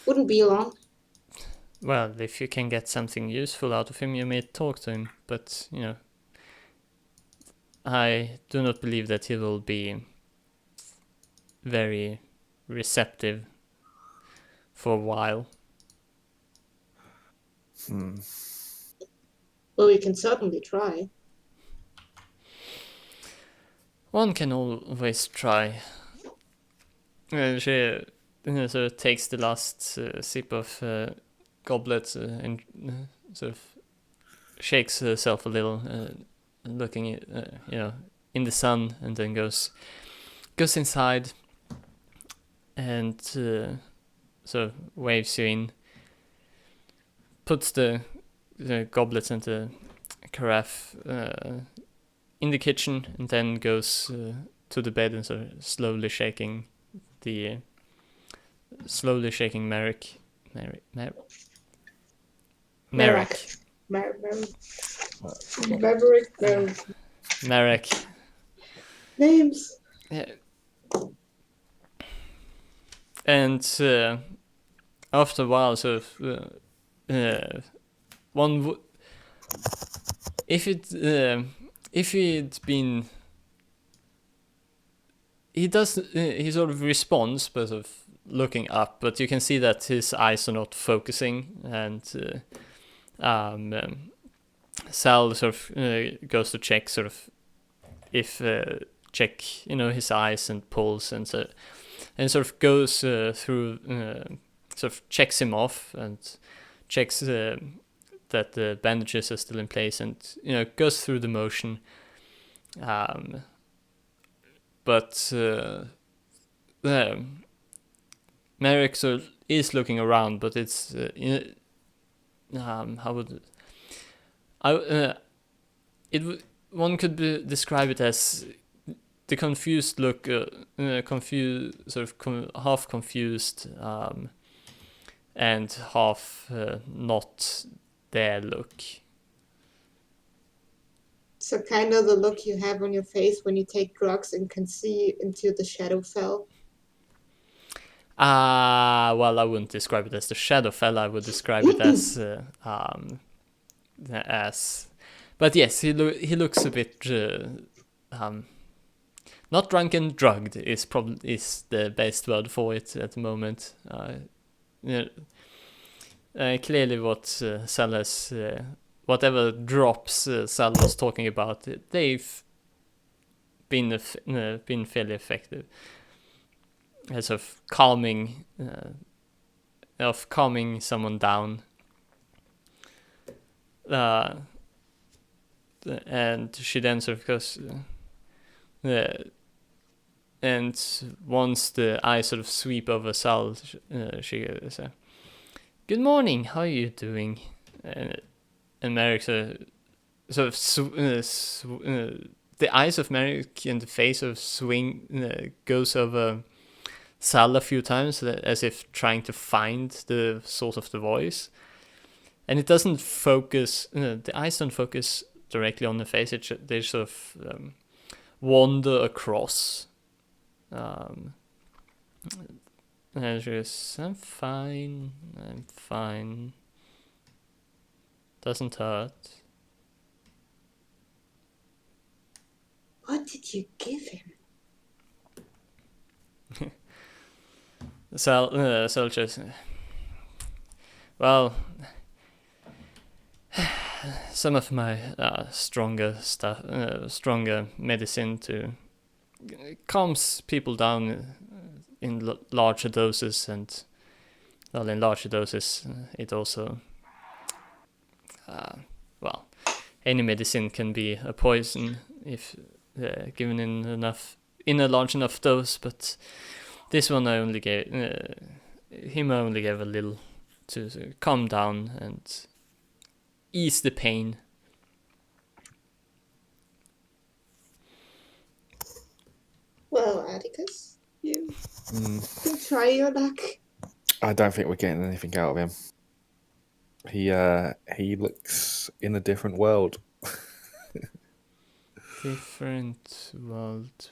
Wouldn't be long. Well, if you can get something useful out of him, you may talk to him, but, I do not believe that he will be very receptive for a while. Well, we can certainly try. One can always try. She sort of takes the last sip of goblet and sort of shakes herself a little, looking in the sun, and then goes inside and sort of waves you in, puts the goblets and the carafe in the kitchen, and then goes to the bed and sort of slowly shaking Merrick. Merrick. Names. Yeah. And after a while, sort of one if if he'd been, he does, he sort of responds, but sort of looking up, but you can see that his eyes are not focusing, and Sal sort of goes to check sort of if check his eyes and pulse and sort of goes through sort of checks him off and checks that the bandages are still in place, and goes through the motion, but Merrick sort of is looking around, but it's how would one could describe it as the confused look, confused, sort of half confused, and half not there look. So kind of the look you have on your face when you take drugs and can see into the Shadowfell. Well, I wouldn't describe it as the Shadowfell. I would describe it as, but yes, he looks a bit not drunken, drugged is the best word for it at the moment. Clearly, what Sal has, whatever drops Sal was talking about, they've been fairly effective as of calming someone down. And she then sort of goes, and once the eyes sort of sweep over Sal, she goes, "Good morning, how are you doing?" And Merrick sort of the eyes of Merrick and the face of swing goes over Sal a few times, as if trying to find the source of the voice, and it doesn't focus. The eyes don't focus directly on the face. They sort of wander across. And she goes, I'm fine. Doesn't hurt. What did you give him? Sal just, well, some of my stronger medicine to calms people down in larger doses, and in larger doses it also any medicine can be a poison if given in a large enough dose, but this one I only gave a little to calm down and ease the pain. Well, Atticus, you can try your luck. I don't think we're getting anything out of him. He looks in a different world. Different world.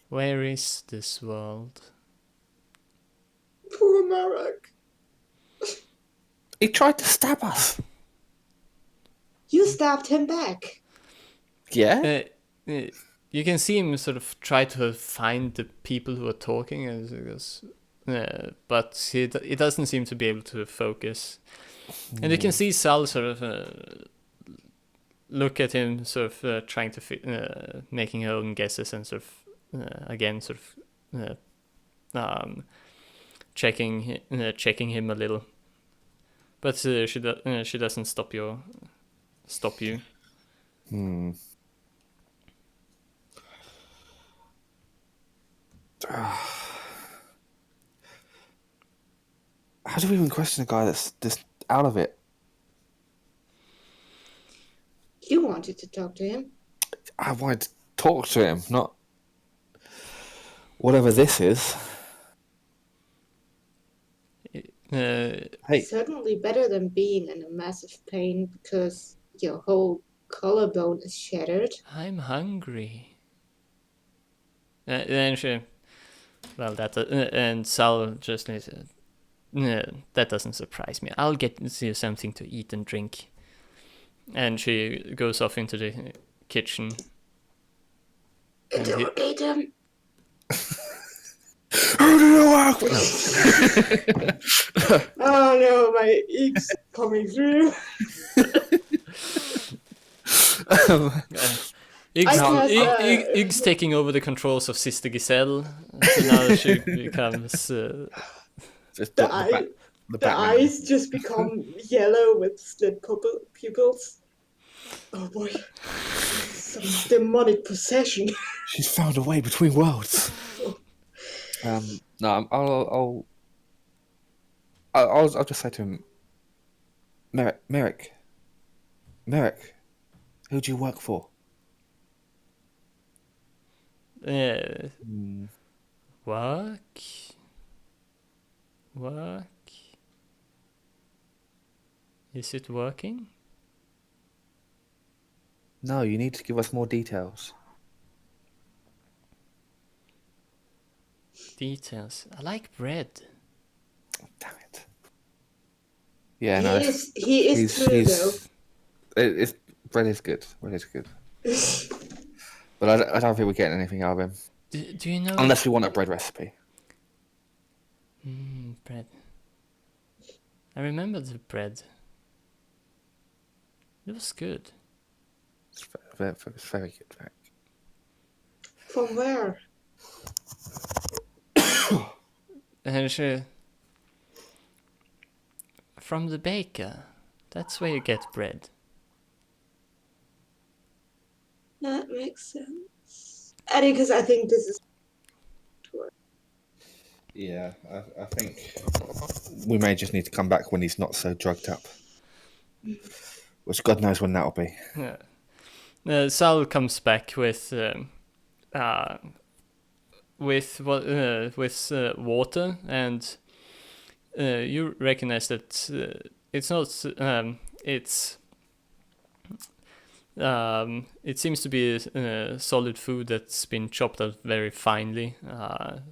Where is this world? Poor Marek. He tried to stab us. You stabbed him back. Yeah? You can see him sort of try to find the people who are talking, but he doesn't seem to be able to focus. And you can see Sal sort of look at him, sort of trying to making her own guesses, and sort of again sort of checking him a little. But she doesn't stop you. How do we even question a guy that's just out of it? You wanted to talk to him. I wanted to talk to him, not whatever this is. Hey, Certainly better than being in a massive pain because your whole collarbone is shattered. I'm hungry. And Sal just said, that doesn't surprise me. I'll get you something to eat and drink. And she goes off into the kitchen. And Interrogate him. How did it work? Oh no, my eek's coming through. Yg's taking over the controls of Sister Giselle, so now she becomes Just The the eyes Batman. just become yellow with slit pupils. Oh boy, some demonic possession. She's found a way between worlds. No, I'll just say to him, Merrick, who do you work for? work. Is it working? No, you need to give us more details. Details. I like bread. Damn it. Yeah, no. He is true though. Bread is good. But I don't think we're getting anything out of him. Do you know? Unless we want a bread recipe. Bread. I remember the bread. It was good. It's very good. Right? From where? And from the baker. That's where you get bread. That makes sense. And because I think this is. Yeah, I think we may just need to come back when he's not so drugged up. Which God knows when that'll be. Yeah. Sal comes back with water, and you recognize that it's not. It seems to be solid food that's been chopped up very finely, and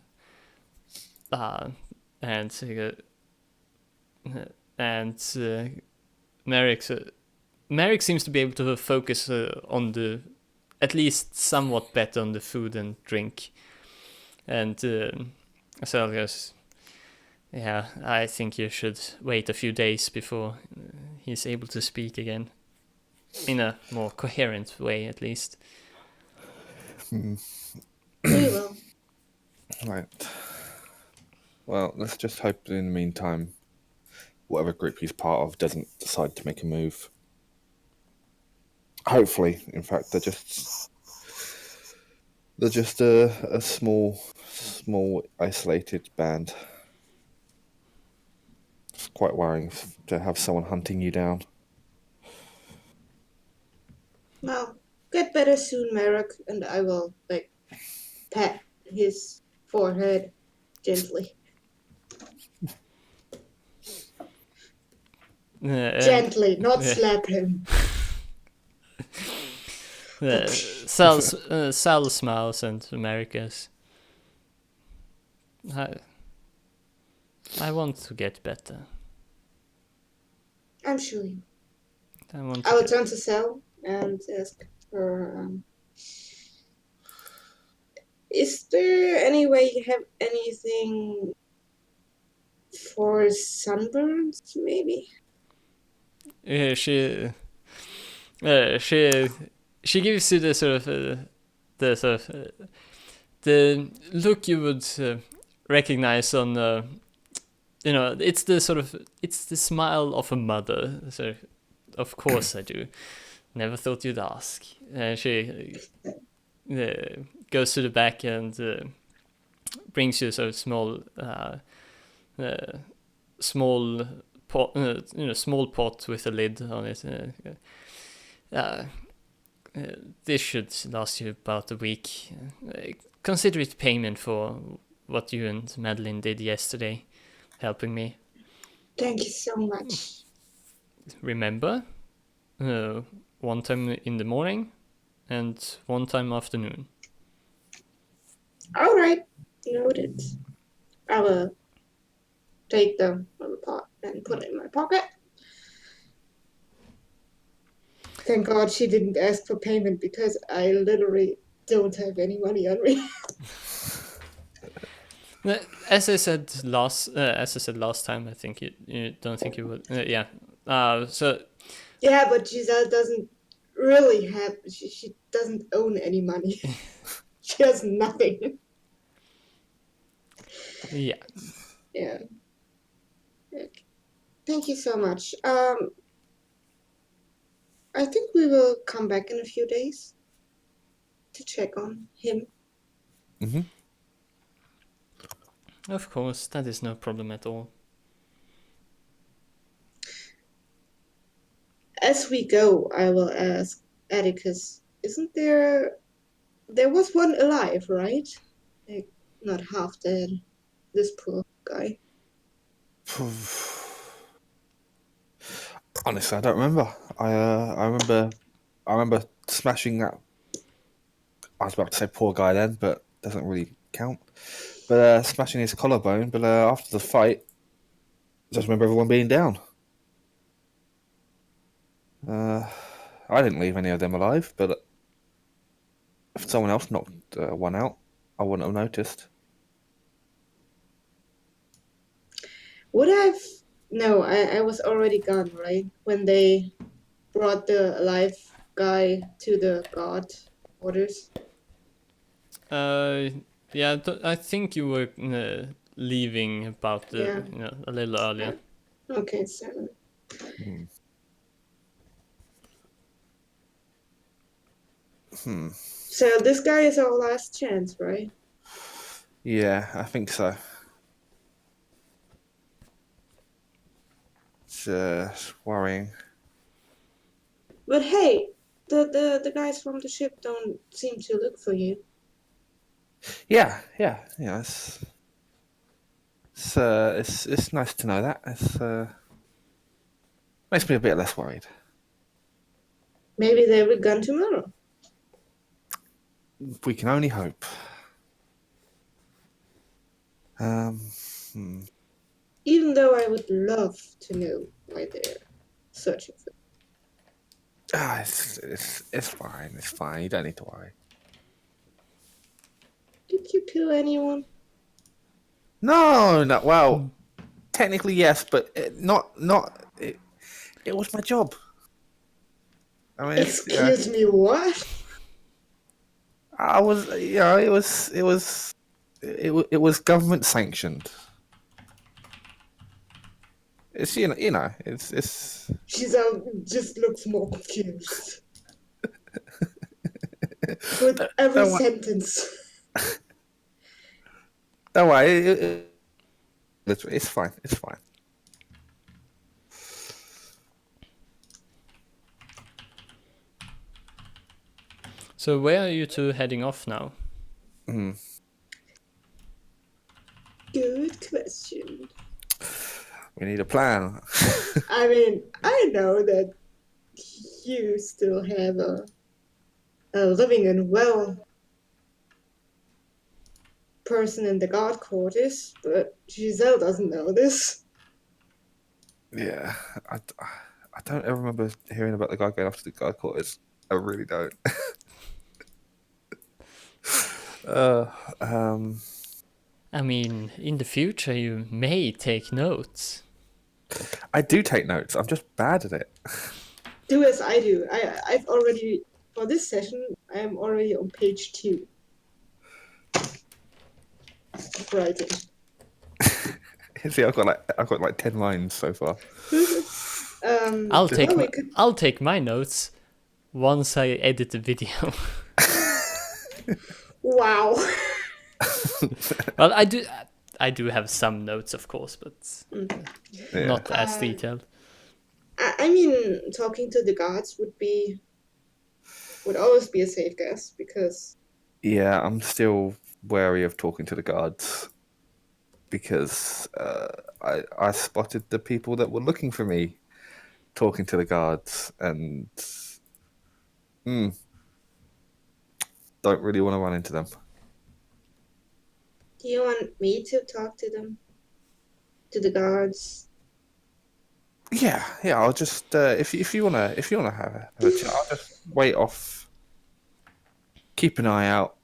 Merrick seems to be able to focus on the at least somewhat better on the food and drink, and so I guess, yeah, I think you should wait a few days before he's able to speak again. In a more coherent way, at least. We will. Right. Well, let's just hope in the meantime, whatever group he's part of doesn't decide to make a move. Hopefully, in fact, they're just a small, isolated band. It's quite worrying to have someone hunting you down. Well, get better soon, Merrick, and I will pat his forehead gently. Gently, not slap him. Sal smiles and Americas. I want to get better. I'm sure you. I will turn to Sal and ask her, is there any way you have anything for sunburns, maybe? She gives you the sort of the look you would recognize on it's the smile of a mother. So of course I do. Never thought you'd ask. She goes to the back and brings you a sort of small pot, small pot with a lid on it. This should last you about a week. Consider it payment for what you and Madeline did yesterday, helping me. Thank you so much. Remember, one time in the morning and one time afternoon. All right, noted. I will take the pot and put it in my pocket. Thank God she didn't ask for payment because I literally don't have any money on me. As I said last time, I think you don't think you would. Yeah. So Yeah, but Giselle doesn't really have. She doesn't own any money. She has nothing. yeah. Yeah. Okay. Thank you so much. I think we will come back in a few days to check on him. Hmm. Of course, that is no problem at all. As we go, I will ask Atticus, isn't there... There was one alive, right? Like, not half dead. This poor guy. Honestly, I don't remember. I remember smashing that. I was about to say poor guy then, but doesn't really count. But smashing his collarbone. But after the fight, I just remember everyone being down. I didn't leave any of them alive, but if someone else knocked one out, I wouldn't have noticed. Would I've... No, I was already gone, right? When they brought the alive guy to the guard quarters. Yeah. I think you were leaving about Yeah. a little earlier. Okay, so... So this guy is our last chance, right? Yeah, I think so. It's worrying. But hey, the guys from the ship don't seem to look for you. Yeah. It's nice to know that. It's makes me a bit less worried. Maybe they will gun tomorrow. We can only hope. Even though I would love to know why they're searching for. It's fine. It's fine. You don't need to worry. Did you kill anyone? No, no. Well, technically yes, but not. It was my job. I mean, Excuse me, what? I was, it was government sanctioned. It's it's. Giselle just looks more confused with every Don't, sentence. don't worry. It's fine. It's fine. So where are you two heading off now? Good question. We need a plan. I mean, I know that you still have a living and well person in the guard quarters, but Giselle doesn't know this. Yeah, I don't ever remember hearing about the guy going off to the guard quarters. I really don't. uh, um, I mean, in the future you may take notes. I do take notes. I'm just bad at it. Do as I do. I've already, for this session, I'm already on page 2 of writing. See, I've got like 10 lines so far. I'll take well, my, we could... I'll take my notes once I edit the video. Wow. Well, I do have some notes, of course, but Yeah. not as detailed. I mean, talking to the guards would always be a safe guess because Yeah, I'm still wary of talking to the guards because I spotted the people that were looking for me talking to the guards and don't really want to run into them. do you want me to talk to them? To the guards? Yeah, yeah. I'll just if you wanna have a chat, I'll just wait off. Keep an eye out.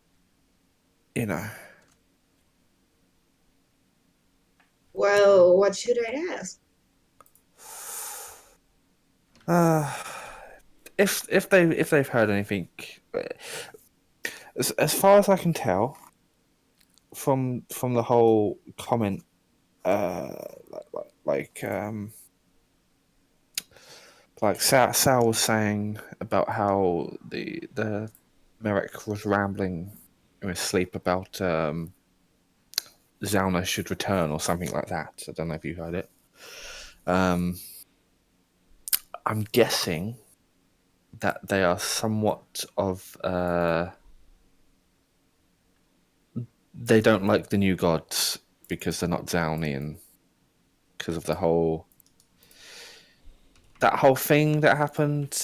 You know. Well, what should I ask? Uh, if they've heard anything, as far as I can tell from the whole comment, uh, like like Sal was saying about how the Merrick was rambling in his sleep about Zalna should return or something like that. I don't know if you heard it. Um, I'm guessing that they are somewhat of they don't like the new gods because they're not Zalnian because of the whole that whole thing that happened,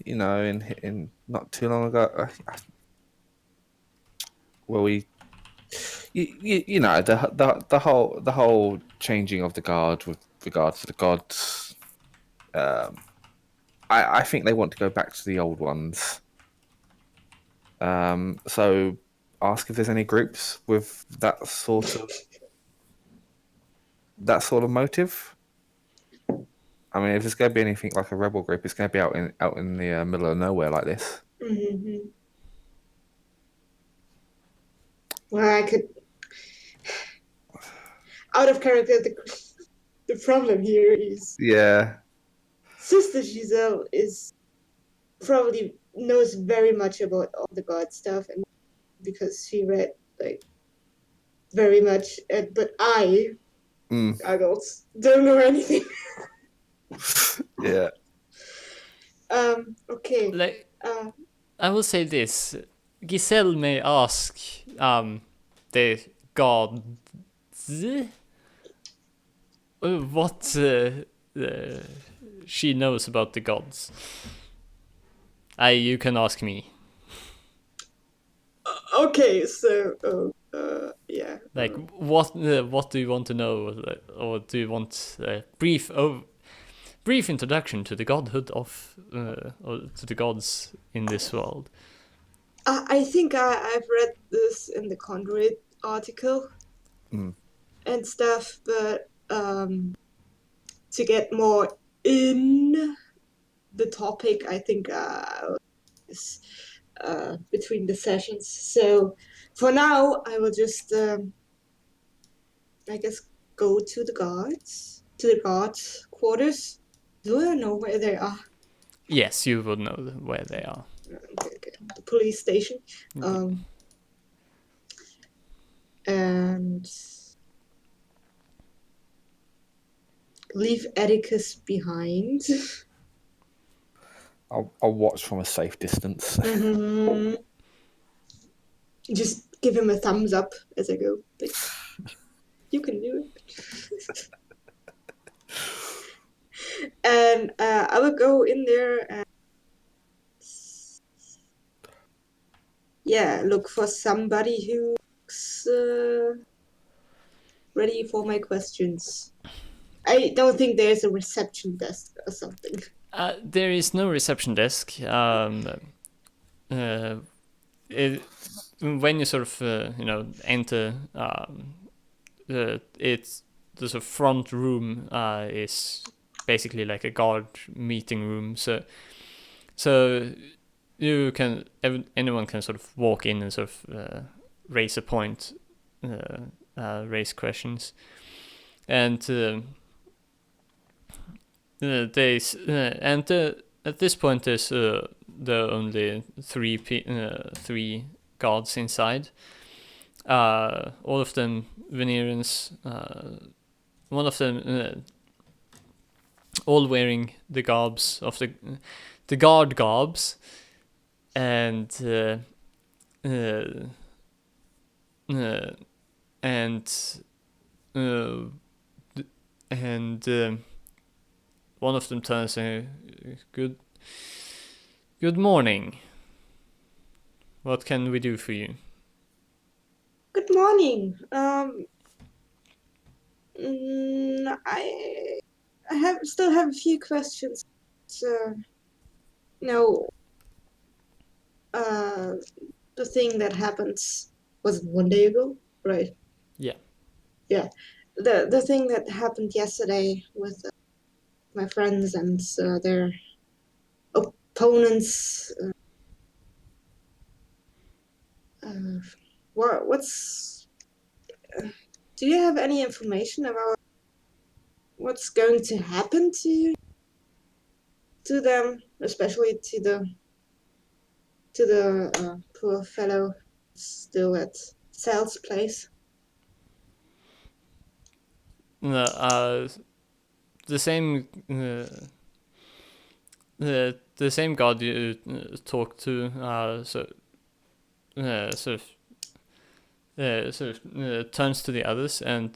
you know, in not too long ago, where we you know the whole changing of the guard with regard to the gods. Um, I think they want to go back to the old ones. So ask if there's any groups with that sort of motive. I mean, if it's going to be anything like a rebel group, it's going to be out in the middle of nowhere like this. Mm-hmm. Well, I could, out of character, the problem here is Yeah. Sister Giselle is probably knows very much about all the god stuff, and because she read like very much, but I, Mm. adults, don't know anything. Yeah. Okay. Like, Uh, I will say this: Giselle may ask the gods what she knows about the gods. You can ask me. okay, so, yeah. Like, what do you want to know, or do you want a brief introduction to the godhood of or to the gods in this world? I think I've read this in the Conduit article Mm. and stuff, but to get more in the topic, I think is between the sessions. So for now, I will just, I guess, go to the guards' quarters. Do I know where they are? Yes, you would know where they are. Okay. The police station. And leave Atticus behind. I'll watch from a safe distance. Mm-hmm. Just give him a thumbs up as I go. Like, you can do it. And I will go in there and look for somebody who's ready for my questions. I don't think there's a reception desk or something. There is no reception desk. When you sort of enter, it's the sort of front room is basically like a guard meeting room. So you can anyone can sort of walk in and sort of raise a point, raise questions, and at this point there's the only three guards inside. All of them Venerians. One of them all wearing the garbs of the guard garbs, and one of them turns and good morning. What can we do for you? Good morning. still have a few questions. So, you know, the thing that happened was 1 day ago, right? Yeah. Yeah. The thing that happened yesterday with my friends and their opponents. What's? Do you have any information about what's going to happen to them, especially to the poor fellow still at Sal's place? The same the same god you talked to turns to the others, and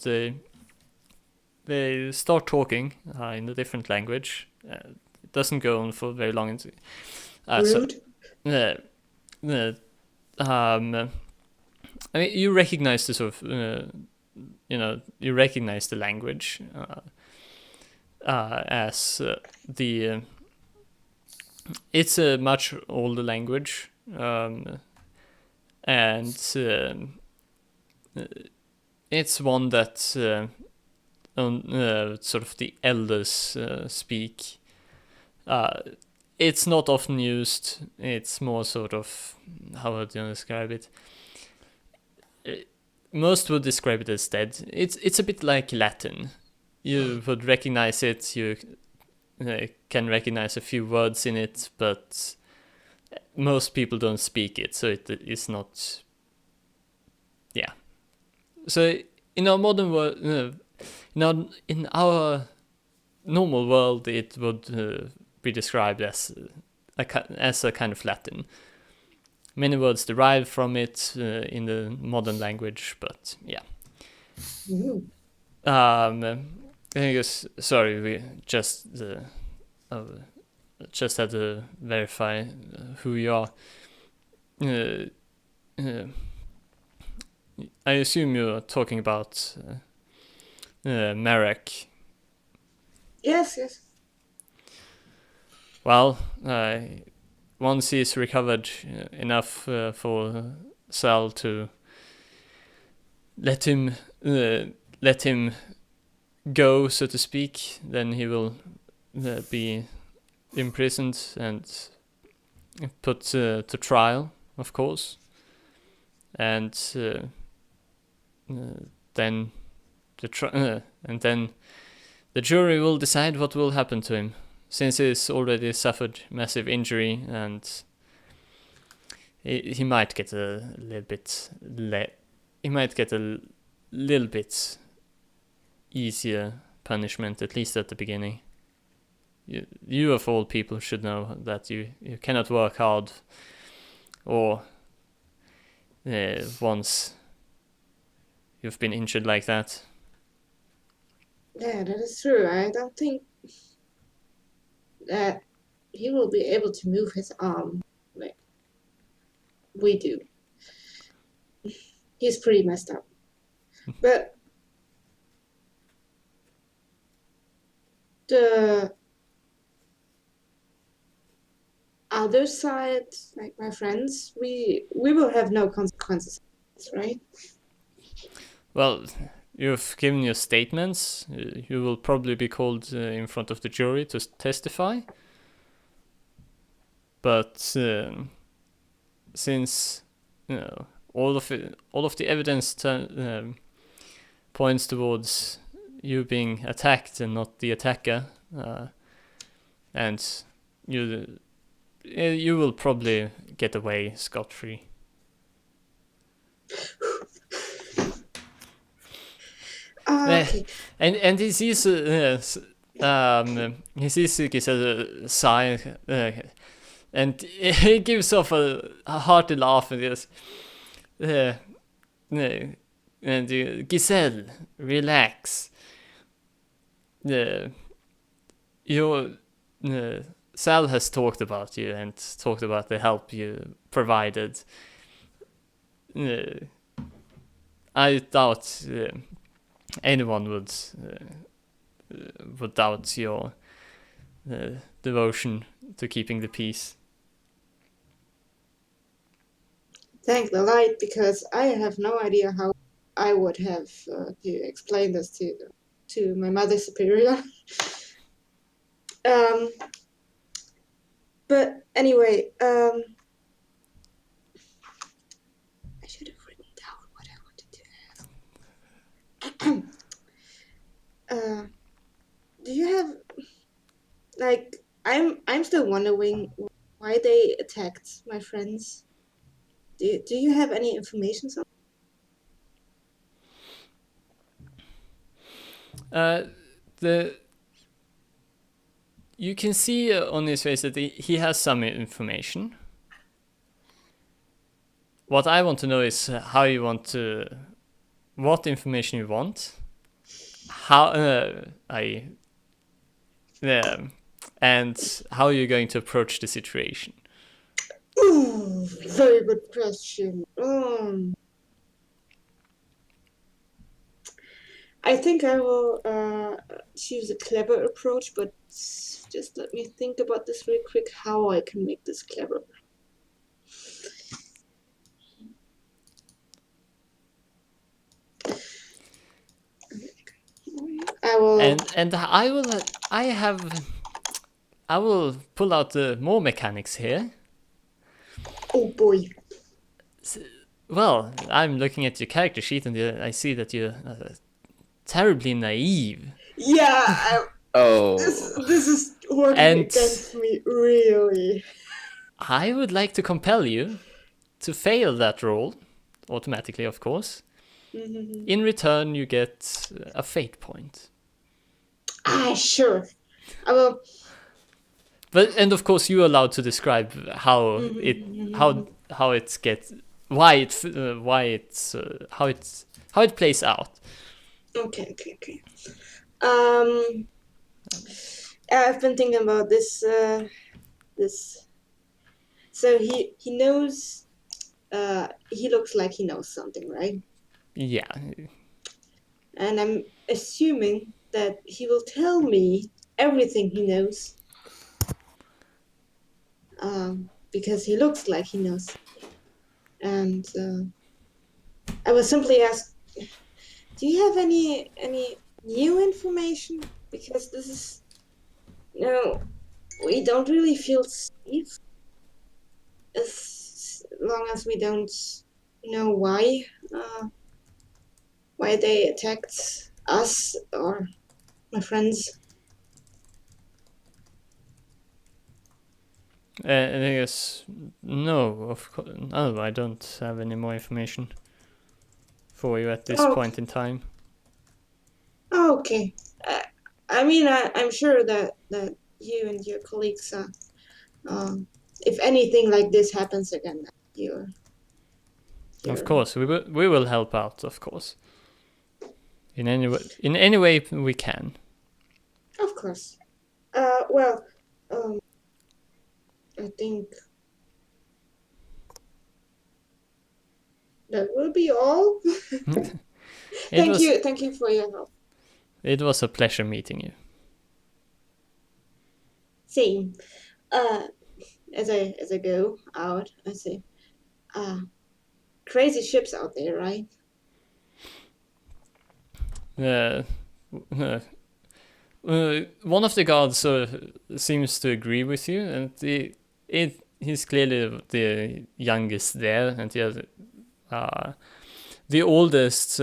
they start talking in a different language. It doesn't go on for very long. Rude. I mean, you recognize the sort of you recognize the language as the it's a much older language, and it's one that sort of the elders speak. It's not often used. It's more sort of, how would you describe it? Most would describe it as dead. It's a bit like Latin. You would recognize it. You can recognize a few words in it, but most people don't speak it, so it is not. Yeah. So in our modern world, in our normal world, it would be described as a kind of Latin. Many words derive from it in the modern language, but yeah. I guess, sorry, we just had to verify who you are. I assume you're talking about Marek. Yes. Well, once he's recovered enough for Sal to let him go, so to speak, then he will be imprisoned and put to trial, of course, and then the jury will decide what will happen to him, since he's already suffered massive injury, and he might get a little bit easier punishment, at least at the beginning. You of all people should know that you cannot work hard or once you've been injured like that. Yeah, that is true. I don't think that he will be able to move his arm like we do. He's pretty messed up. But the other side, like my friends, we will have no consequences, right? Well, you've given your statements. You will probably be called in front of the jury to testify. But since all of the evidence points towards you being attacked and not the attacker, and you will probably get away scot-free. Okay. And he sees Giselle's sigh, and he gives off a hearty laugh and goes, and Giselle, relax. Your Sal has talked about you and talked about the help you provided. I doubt anyone would would doubt your devotion to keeping the peace. Thank the light, because I have no idea how I would have to explain this to my mother superior. But anyway, I should have written down what I wanted to ask. Do you have, like, I'm still wondering why they attacked my friends. Do you have any information on? You can see on his face that he has some information. What I want to know is how you want to, what information you want, how and how you're going to approach the situation. Ooh, very good question. I think I will choose a clever approach, but just let me think about this real quick, how I can make this clever. I will. And I will pull out more mechanics here. Oh boy. Well, I'm looking at your character sheet and I see that you're terribly naive. Yeah. Oh. This is working against me, really. I would like to compel you to fail that roll, automatically, of course. Mm-hmm. In return, you get a fate point. Sure. I will. And of course, you're allowed to describe how how it gets, how it plays out. Okay. I've been thinking about this. So he knows. He looks like he knows something, right? Yeah. And I'm assuming that he will tell me everything he knows. Because he looks like he knows. And I will simply ask, do you have any new information? Because this is, we don't really feel safe as long as we don't know why they attacked us or my friends. And I guess no, of course, no. I don't have any more information for you at this point in time. Okay. I mean, I'm sure that you and your colleagues, if anything like this happens again, you're Of course, we will help out. Of course, in any way we can. Of course. Well, I think that will be all. Thank you for your help. It was a pleasure meeting you. Same. As I go out, I say, crazy ships out there, right? One of the guards seems to agree with you, and he's clearly the youngest there, and the oldest.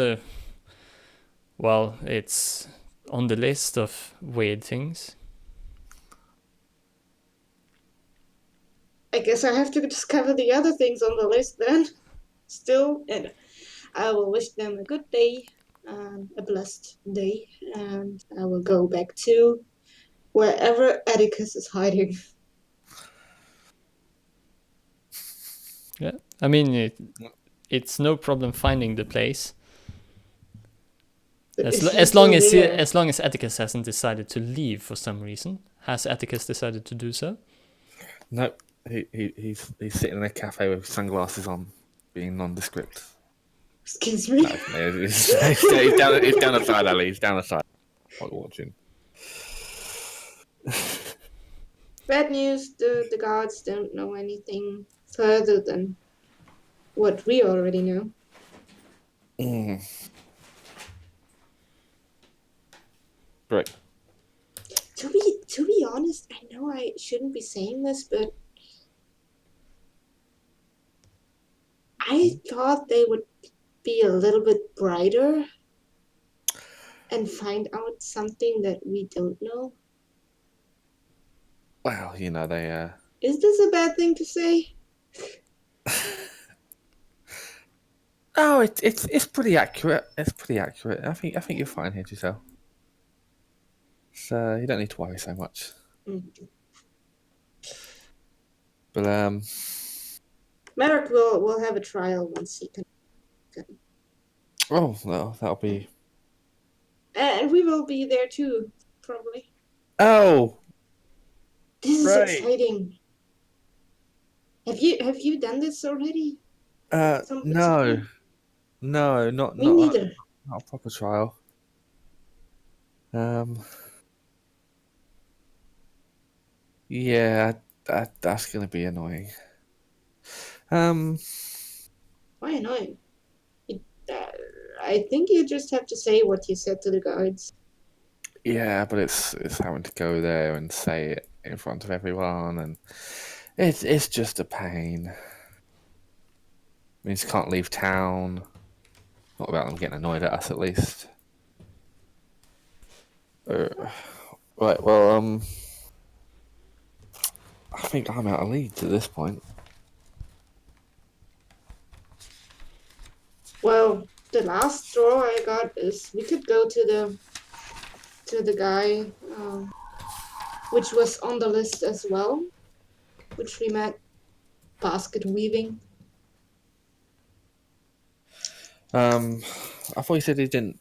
Well, it's on the list of weird things. I guess I have to discover the other things on the list then. Still, and I will wish them a good day, a blessed day, and I will go back to wherever Atticus is hiding. Yeah, I mean, it's no problem finding the place. As long as Atticus hasn't decided to leave for some reason. Has Atticus decided to do so? No, he's sitting in a cafe with sunglasses on, being nondescript. Excuse me? No, he's down the side alley. He's down the side, watching. Bad news, the gods don't know anything further than what we already know. Great. To be honest, I know I shouldn't be saying this, but I thought they would be a little bit brighter and find out something that we don't know. Well, they. Is this a bad thing to say? Oh, it's pretty accurate. It's pretty accurate. I think you're fine here, Giselle. So you don't need to worry so much. Mm. But Merrick will have a trial once he can. oh no, that'll be. And we will be there too, probably. Oh, This is right. exciting. Have you done this already? No, no, not Me neither. not a proper trial. Yeah, that's gonna be annoying. Why annoying? It, uh, I think you just have to say what you said to the guards. Yeah, but it's having to go there and say it in front of everyone, and it's just a pain. Means can't leave town. Not about them getting annoyed at us, at least. Right. Well, I think I'm out of leads at this point. Well, the last straw I got is we could go to the guy, which was on the list as well, which we met, basket weaving. I thought he said he didn't.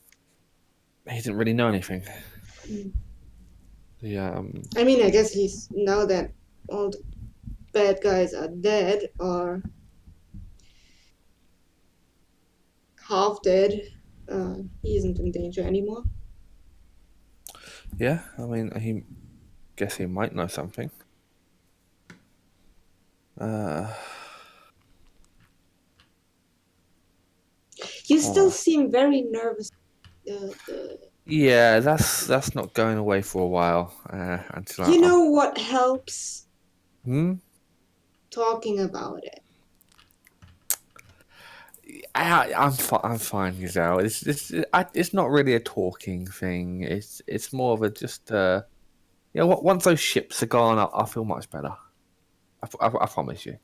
He didn't really know anything. The I mean, I guess he's now that all the bad guys are dead or half dead, he isn't in danger anymore. Yeah, I mean, he guess he might know something. You still seem very nervous. The Yeah, that's not going away for a while until You know what helps? Hmm. Talking about it. I'm fine, Giselle. It's not really a talking thing. It's more of a just once those ships are gone, I'll feel much better. I promise you.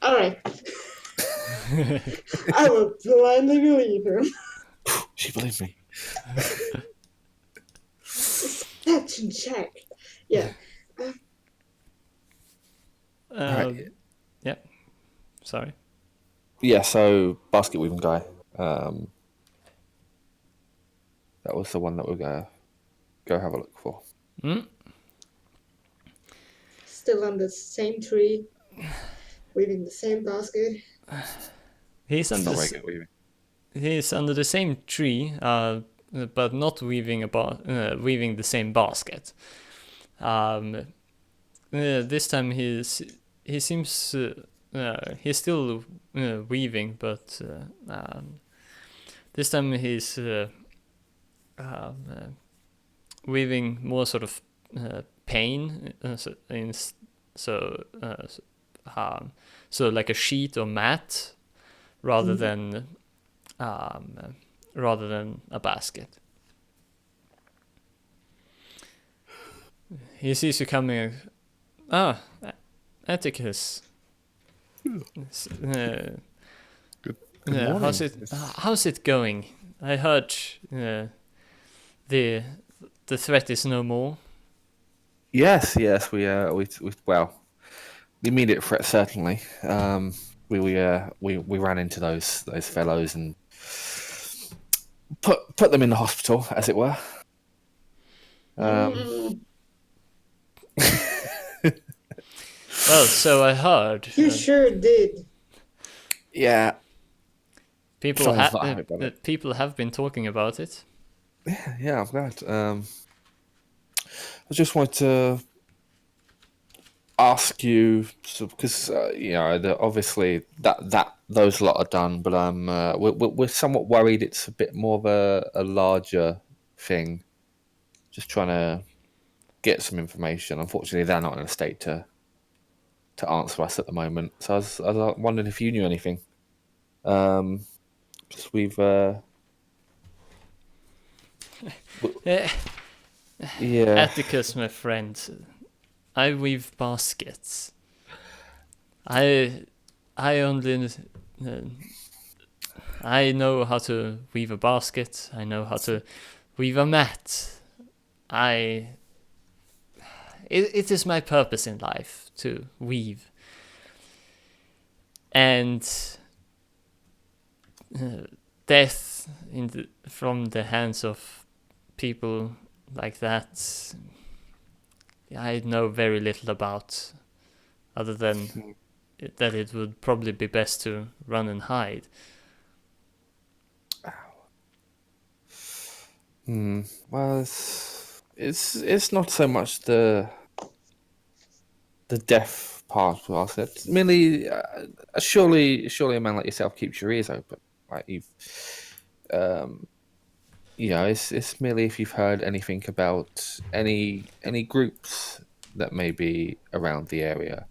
All right. I will blindly believe him. She believes me. Deception check. Yeah. Right. Yeah. Sorry. Yeah. So basket weaving guy. That was the one that we're gonna go have a look for. Still on the same tree, weaving the same basket. He's It's under not the, very s- good weaving. he's under the same tree, but not weaving weaving the same basket. This time he seems he's still weaving, but this time he's weaving more sort of pain, so so like a sheet or mat rather than a basket. He sees you coming. Atticus. Good morning. How's it going? I heard the threat is no more. Yes. We well, the immediate threat certainly. We ran into those fellows and put them in the hospital, as it were. Well, so I heard. You sure did. Yeah. Sounds not happy about it. people have been talking about it. Yeah, I'm glad. I just wanted to ask you, because obviously that those lot are done, but we're somewhat worried it's a bit more of a larger thing. Just trying to get some information. Unfortunately, they're not in a state to answer us at the moment. So I was wondering if you knew anything. 'Cause we've Eh, yeah. Atticus, my friend, I weave baskets. I only I know how to weave a basket. I know how to weave a mat. It is my purpose in life to weave. And death from the hands of people like that, I know very little about, other than that it would probably be best to run and hide. Well, it's not so much the deaf part of us. It's merely surely a man like yourself keeps your ears open. Right, it's merely if you've heard anything about any groups that may be around the area,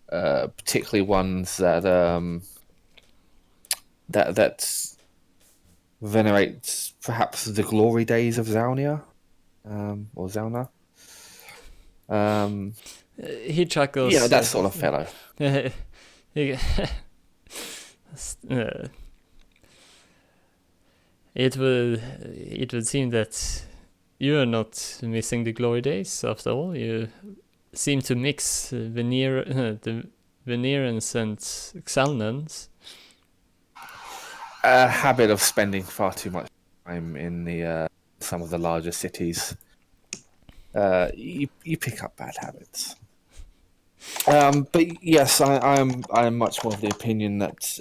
particularly ones that venerate perhaps the glory days of Zalnia, or Zalna. He chuckles. That sort of fellow. He- it would seem that you are not missing the glory days after all. You seem to mix the Venerans and Xalnans. A habit of spending far too much time in the some of the larger cities. You pick up bad habits. But yes, I'm much more of the opinion that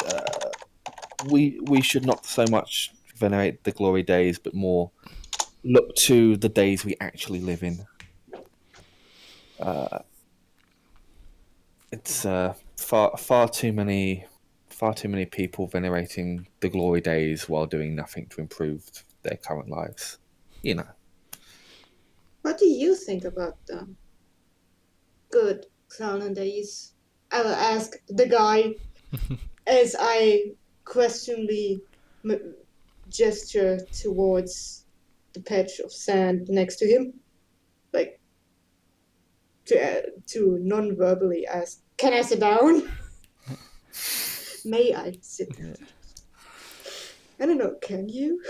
we should not so much venerate the glory days, but more look to the days we actually live in. It's far too many people venerating the glory days while doing nothing to improve their current lives. What do you think about the good Xalan days? I will ask the guy as I questioningly gesture towards the patch of sand next to him, like to non-verbally ask, "Can I sit down? May I sit down?" I don't know. Can you?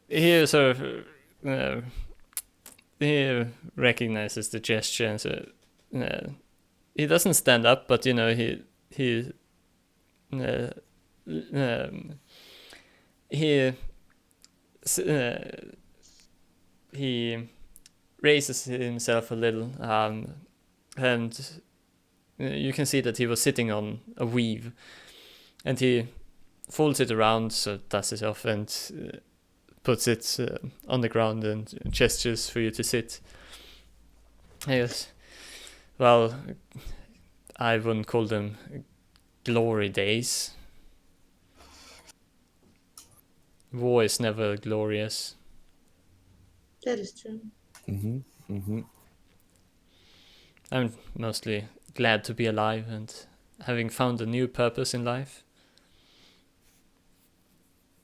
He sort of he recognizes the gesture, and so he doesn't stand up, but he uh, um, he he raises himself a little, and you can see that he was sitting on a weave, and he folds it around, so dust it off, and puts it on the ground and gestures for you to sit. Yes. Well, I wouldn't call them glory days. War is never glorious. That is true. I'm mostly glad to be alive and having found a new purpose in life.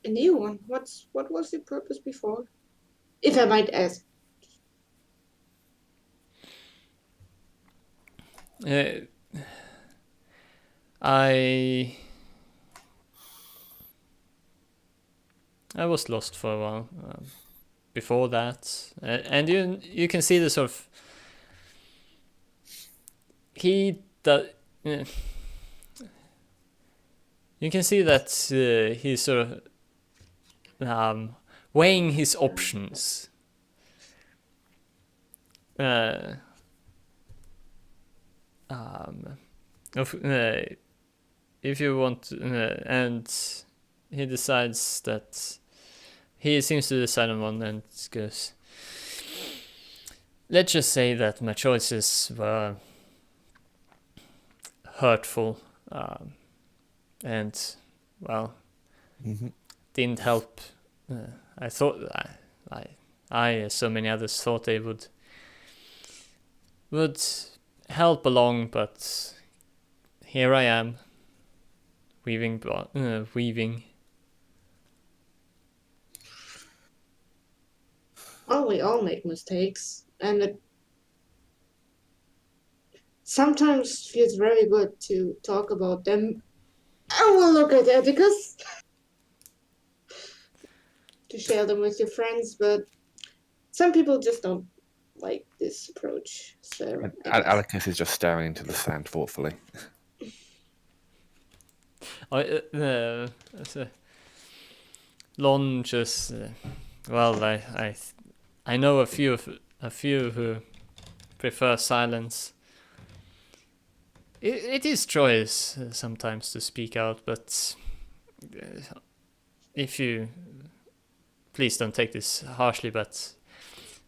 A new one. What was your purpose before? If I might ask. I was lost for a while before that, and you can see the sort of you can see that he's sort of weighing his options. if you want, and he decides that he seems to decide on one and goes, let's just say that my choices were hurtful, and well, Mm-hmm. didn't help. I thought I, as so many others, thought they would help along, but here I am, weaving. Oh, we all make mistakes, and it sometimes feels very good to talk about them. I will look at Atticus to share them with your friends, but some people just don't like this approach. So And I guess. Alecus is just staring into the sand thoughtfully. So Lon just well, I know a few who prefer silence. It is choice sometimes to speak out, but if you please don't take this harshly, but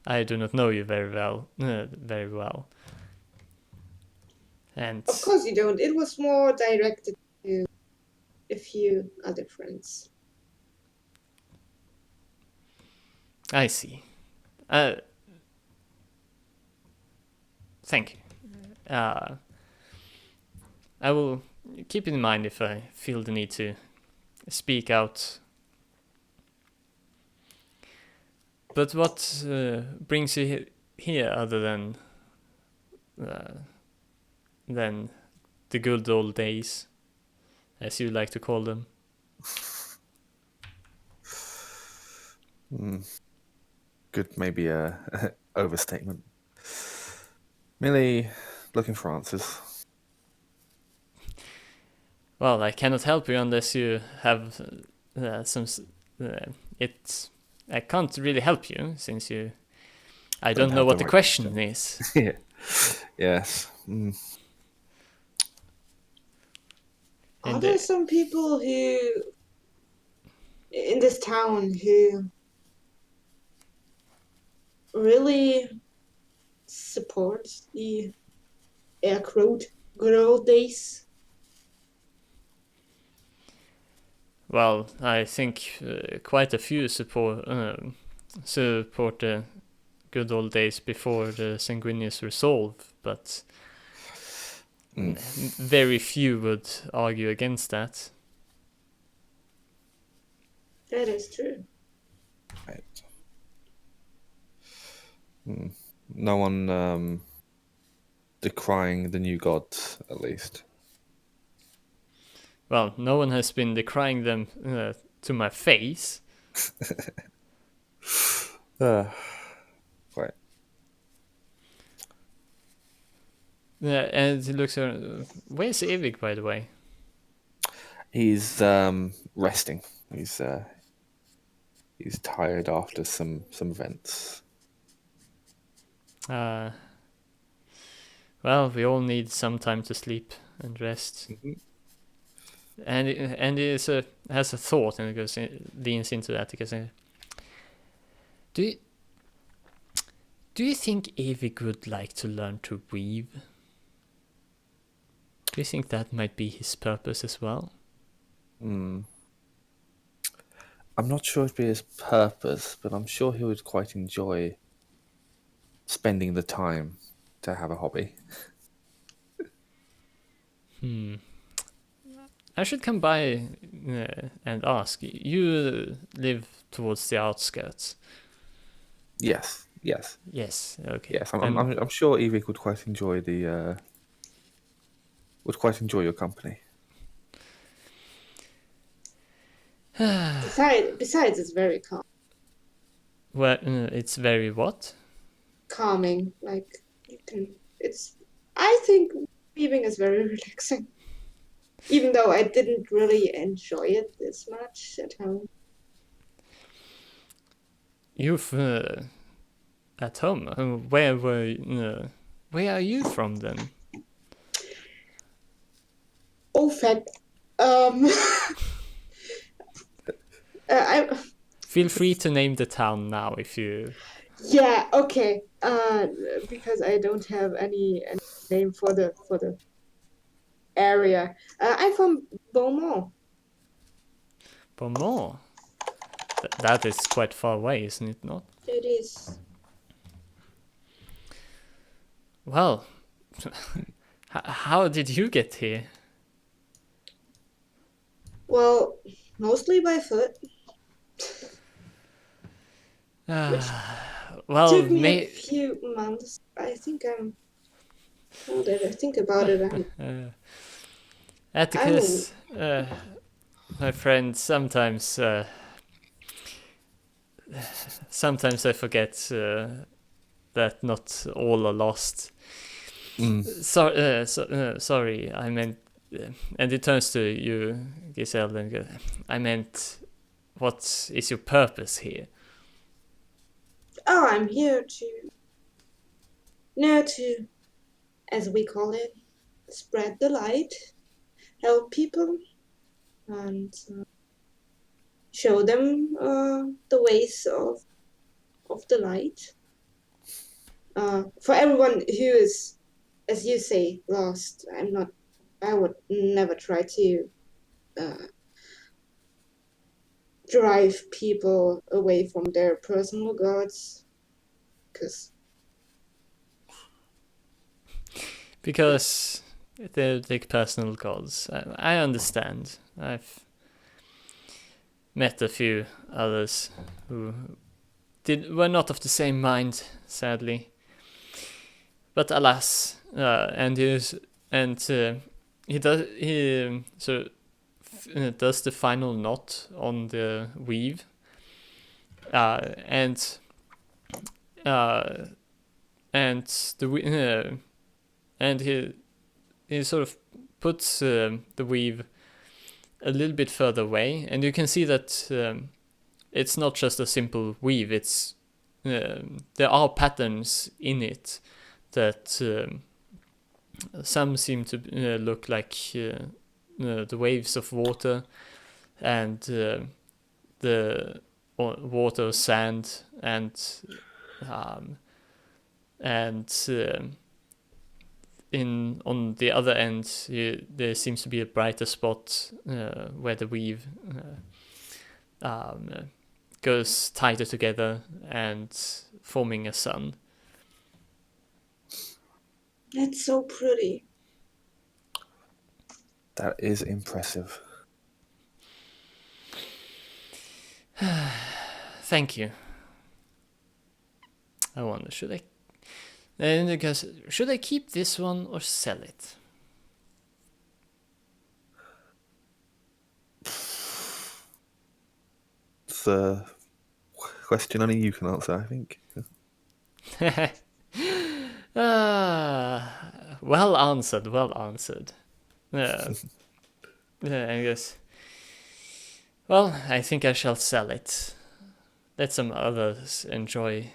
I do not know you very well, and Of course you don't. It was more directed to a few other friends. I see. Thank you. I will keep it in mind if I feel the need to speak out. But what brings you here other than the good old days, as you like to call them? Good, maybe a overstatement. Merely looking for answers. Well, I cannot help you unless you have some. It. I can't really help you since you. I don't know have what the the right question is. Yeah. Yes. Are And there some people who in this town who really support the air quote good old days? well, I think quite a few support the good old days before the Sanguinius resolve, but very few would argue against that. That is true. Right. No one decrying the new gods, at least. Well, no one has been decrying them to my face. Right. And he looks around. Where's Evik, by the way? He's resting. He's tired after some events. Well, we all need some time to sleep and rest. Mm-hmm. And he has a thought and leans into that because do you think Evik would like to learn to weave? Do you think that might be his purpose as well? I'm not sure it'd be his purpose, but I'm sure he would quite enjoy spending the time to have a hobby. I should come by and ask. You live towards the outskirts. Yes. Yes. Okay. Yes. I'm sure Evie would quite enjoy your company. Besides, it's very Well, it's very what? calming. Like you can. I think weaving is very relaxing. Even though I didn't really enjoy it this much at home. You've at home. Where are you from then? Oh, fact. I Feel free to name the town now if you. yeah, okay. Because I don't have any name for the area. I'm from Beaumont. Beaumont. That is quite far away, isn't it not? It is. Well, how did you get here? Well, mostly by foot, which Well, took me a few months. I think I'm. Now that I think about it, I'm. Atticus, my friend, sometimes I forget that not all are lost. Sorry, I meant, and it turns to you, Giselle, and goes, I meant, what is your purpose here? Oh, I'm here to, as we call it, spread the light, help people, and show them the ways of the light. For everyone who is, as you say, lost, I would never try to drive people away from their personal gods, Because they're like personal gods. I understand. I've met a few others who were not of the same mind, sadly. But alas, he does the final knot on the weave, and he sort of puts the weave a little bit further away, and you can see that it's not just a simple weave. It's there are patterns in it that some seem to look like the waves of water, and the water, sand, and in on the other end there seems to be a brighter spot where the weave goes tighter together and forming a sun. That's so pretty. That is impressive. Thank you. I wonder, should I keep this one or sell it? It's a question only you can answer, I think. Well answered. I guess. Well, I think I shall sell it. Let some others enjoy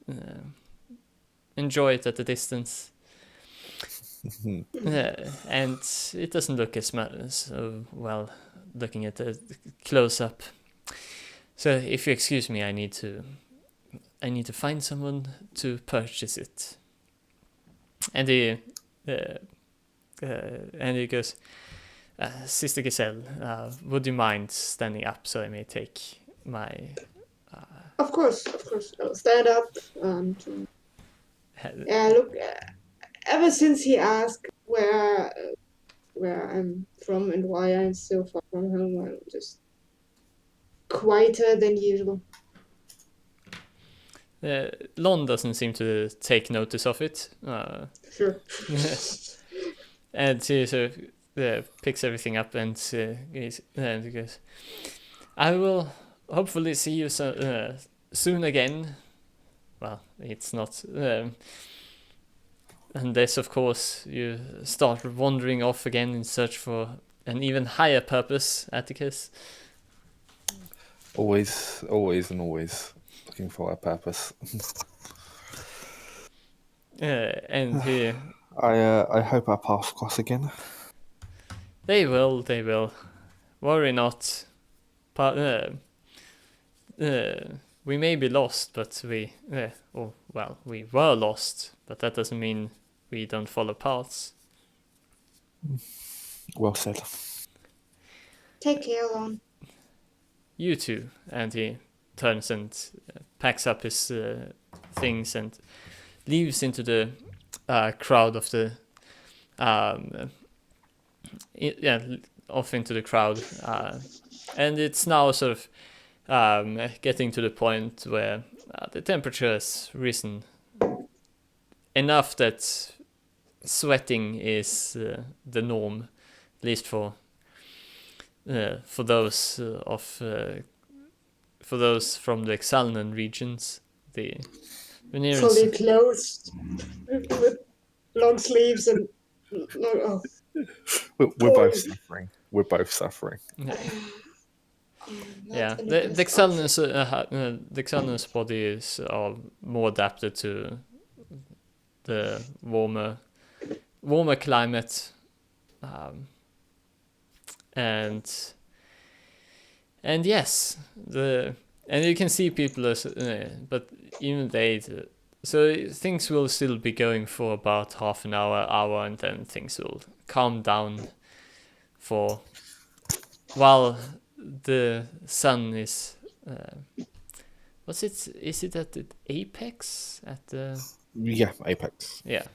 it at a distance. And it doesn't look as well looking at the close up. So if you excuse me, I need to find someone to purchase it. And he goes, Sister Giselle, would you mind standing up so I may take my... Of course. I'll stand up and look. Ever since he asked where I'm from and why I'm so far from home, I'm just quieter than usual. Lon doesn't seem to take notice of it. Sure. And he sort of picks everything up and he goes, I will hopefully see you soon again. Well, it's not... unless, of course, you start wandering off again in search for an even higher purpose, Atticus. Always looking for a purpose. And he... I hope our paths cross again. They will. They will. Worry not. We may be lost, but we we were lost, but that doesn't mean we don't follow paths. Well said. Take care, Lon. You too. And he turns and packs up his things and leaves into the crowd of the off into the crowd, and it's now sort of getting to the point where the temperature has risen enough that sweating is the norm, at least for those for those from the Xalnan regions. The Fully clothed with long sleeves and oh, We're both suffering. We're both suffering. Yeah, the Xalnan's body is more adapted to the warmer climate, and yes, and you can see people but even they. So things will still be going for about half an hour, and then things will calm down for while the sun is. What's it? Is it at the apex? At the Apex. Yeah.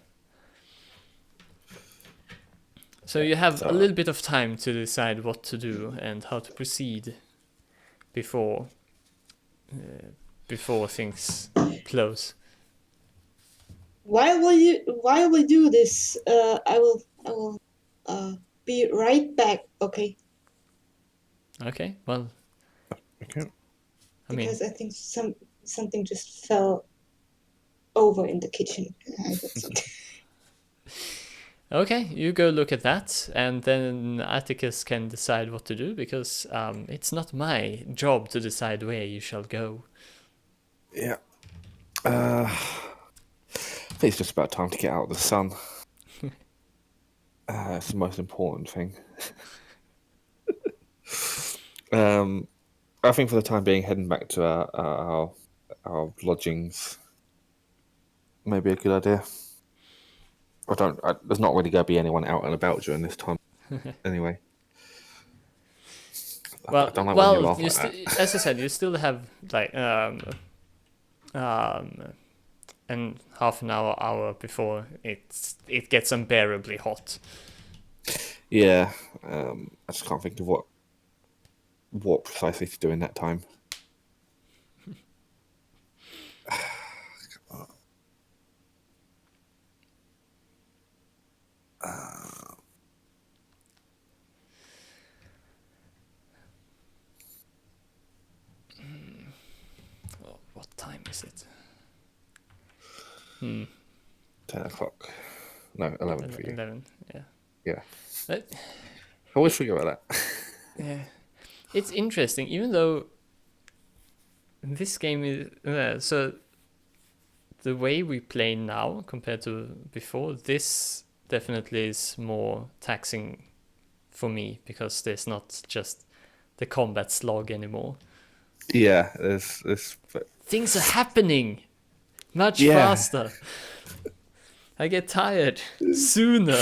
So you have a little bit of time to decide what to do and how to proceed before things close. While we do this, I will be right back. Okay. Okay. Well. Okay. Because I think something just fell over in the kitchen. Okay, you go look at that, and then Atticus can decide what to do, because it's not my job to decide where you shall go. Yeah. I think it's just about time to get out of the sun. It's the most important thing. I think for the time being, heading back to our lodgings may be a good idea. There's not really going to be anyone out and about during this time, anyway. Well, I don't like when you laugh like that. As I said, you still have like and half an hour before it gets unbearably hot. Yeah, I just can't think of what precisely to do in that time. What time is it? 10 o'clock. No, 11 for you. 11, yeah. Yeah. But, I always forget about that. yeah. It's interesting, even though this game is... so the way we play now compared to before, this definitely is more taxing for me, because there's not just the combat slog anymore. Yeah, there's Things are happening much faster. I get tired sooner.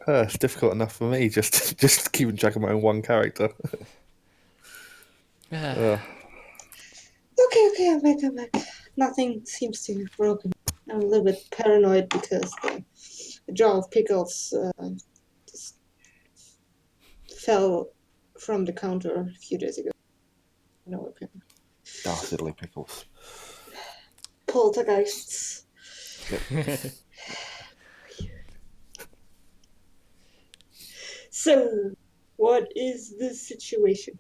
It's difficult enough for me just keeping track of my own one character. Okay, I'm back. Nothing seems to have broken. I'm a little bit paranoid because the jar of pickles just fell from the counter a few days ago. No, okay. Dastardly pickles. Poltergeists. So, what is the situation?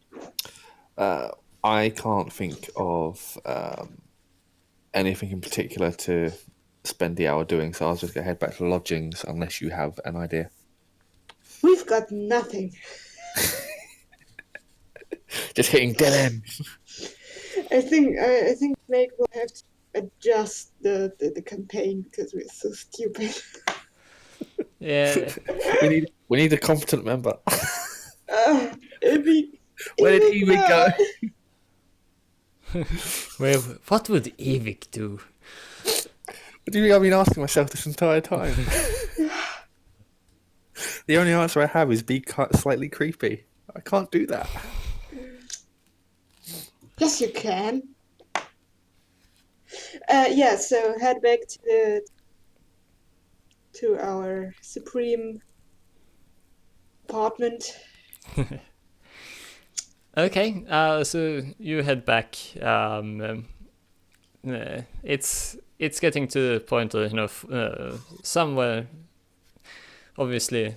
I can't think of anything in particular to spend the hour doing, so I was just going to head back to the lodgings unless you have an idea. We've got nothing. Just hitting dead ends. I think Meg will have to adjust the campaign because we're so stupid. Yeah. We need a competent member. Evie, Where did Evie go? What would Evik do? What do you think I've been asking myself this entire time? The only answer I have is be slightly creepy. I can't do that. Yes, you can. Yeah, so head back to our supreme apartment. Okay, so you head back. It's getting to the point of, somewhere, obviously,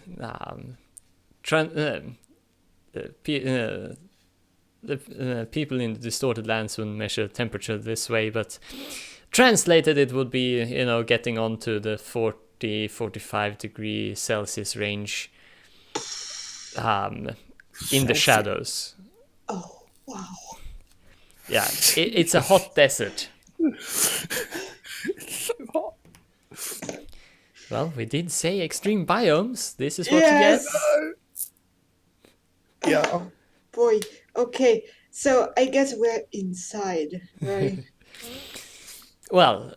the people in the distorted lands would measure temperature this way, but translated it would be, getting onto the 40-45 degree Celsius range, in the shadows. Oh, wow. Yeah, it's a hot desert. It's so hot. Well, we did say extreme biomes. This is what Yes. you get. Yeah. Boy, okay. So I guess we're inside, right? Well,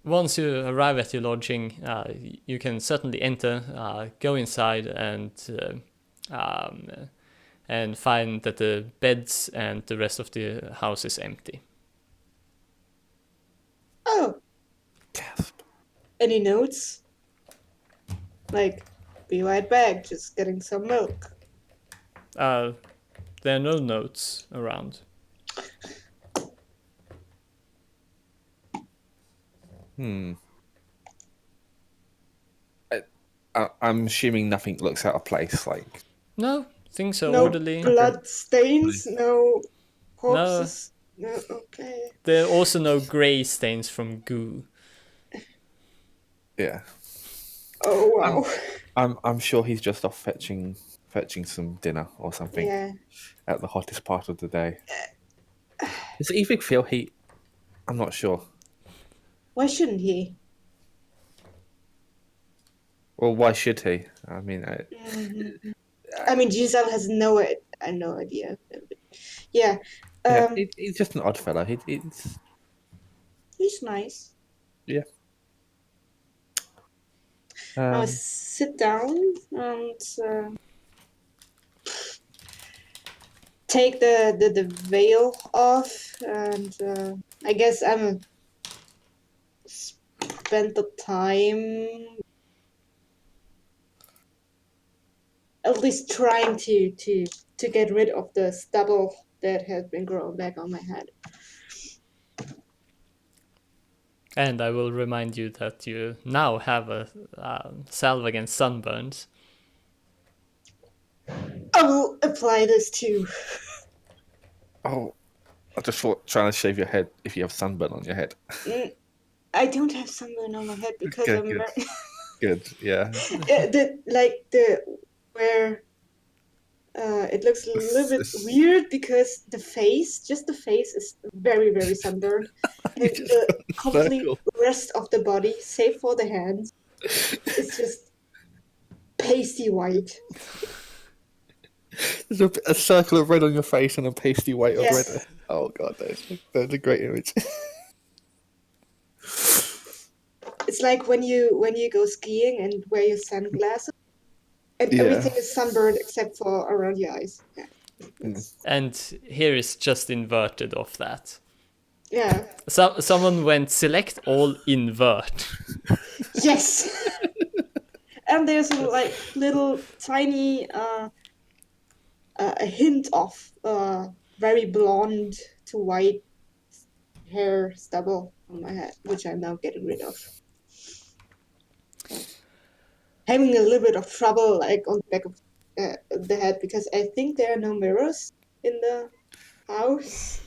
once you arrive at your lodging, you can certainly enter, go inside, and find that the beds and the rest of the house is empty. Oh, Gasp. any notes? Like, be right back, just getting some milk. There are no notes around. I'm assuming nothing looks out of place. Like, No, things are No orderly. blood stains, no corpses. No, okay. There are also no grey stains from goo. yeah. Oh, wow. I'm sure he's just off fetching some dinner or something Yeah. at the hottest part of the day. Does Evie feel heat? I'm not sure. Why shouldn't he? Well, why should he? I mean, I mean, Giselle has no idea. Yeah. yeah, he's just an odd fellow. He's nice. Yeah. I'll sit down and take the veil off, and I guess I'm spend the time at least trying to get rid of the stubble that has been growing back on my head. And I will remind you that you now have a salve against sunburns. I will apply this too. Oh, I just thought trying to shave your head if you have sunburn on your head. I don't have sunburn on my head because Okay, I'm good. very... Good, yeah. Where it looks a little bit weird because the face is very, very sunburned. And the complete rest of the body, save for the hands, is just pasty white. There's a circle of red on your face and a pasty white of Yes. red. Oh god, that's a great image. It's like when you go skiing and wear your sunglasses, and Yeah. everything is sunburned except for around your eyes. Yeah. And here is just inverted of that. Yeah. So someone went select all invert. Yes. And there's like little tiny a hint of very blonde to white hair stubble on my head, which I'm now getting rid of. Having a little bit of trouble like on the back of the head because I think there are no mirrors in the house.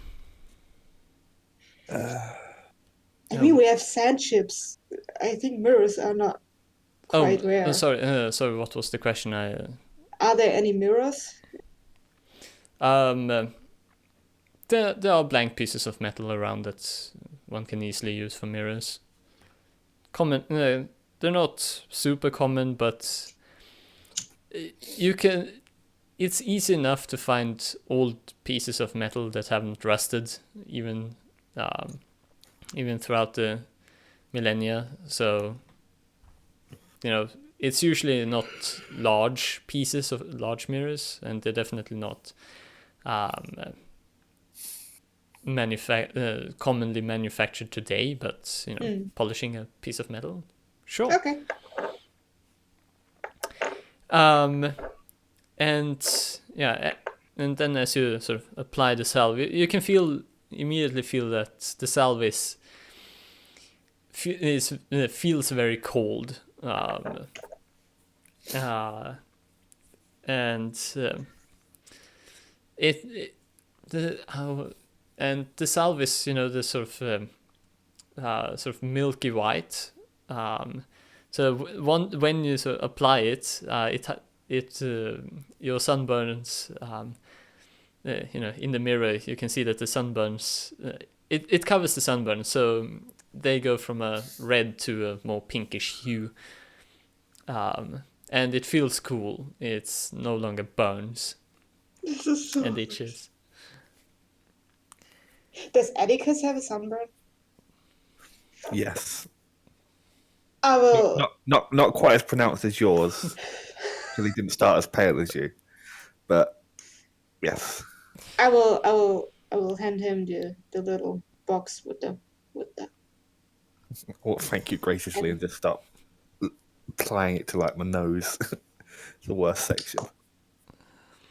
I mean, we have sand chips. I think mirrors are not quite rare. Sorry, what was the question? Are there any mirrors? There are blank pieces of metal around that one can easily use for mirrors. they're not super common, but you can. It's easy enough to find old pieces of metal that haven't rusted, even throughout the millennia. So, it's usually not large pieces of large mirrors, and they're definitely not commonly manufactured today. But polishing a piece of metal, sure. Okay. And and then as you sort of apply the salve, you can immediately feel that the salve feels very cold, and the salve is the sort of milky white. So when you sort of apply it, your sunburns, in the mirror you can see that the sunburns, it covers the sunburns, so they go from a red to a more pinkish hue, and it feels cool. It's no longer burns This is so and itches. Does Atticus have a sunburn? Yes. I will. Not quite as pronounced as yours. Because he didn't start as pale as you. But yes. I will hand him the little box with the. Well, thank you graciously, and just start applying it to like my nose. It's the worst section.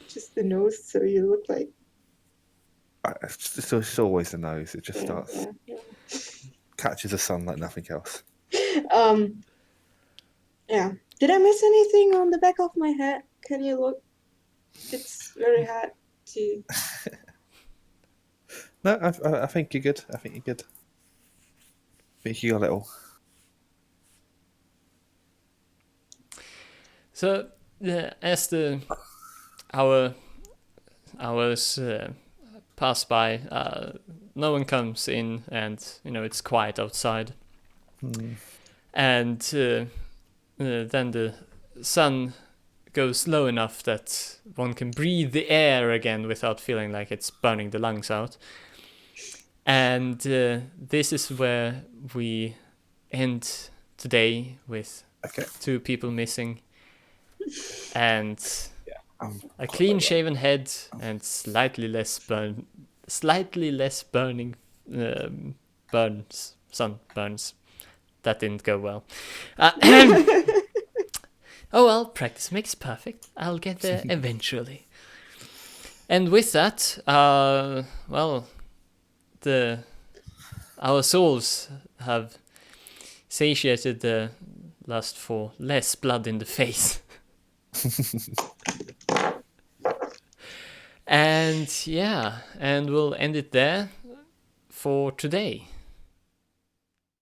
Just the nose, so you look like. It's always the nose. It just starts Yeah. catches the sun like nothing else. Yeah. Did I miss anything on the back of my head? Can you look? It's very hard to. No, I think you're good. I think you got it all. So as the hours pass by, no one comes in, and it's quiet outside. And then the sun goes low enough that one can breathe the air again without feeling like it's burning the lungs out. And this is where we end today, with 2 people missing, and a clean-shaven head, and slightly less burning sunburns. That didn't go well. Oh well, practice makes perfect. I'll get there eventually. And with that, our souls have satiated the lust for less blood in the face. And we'll end it there for today.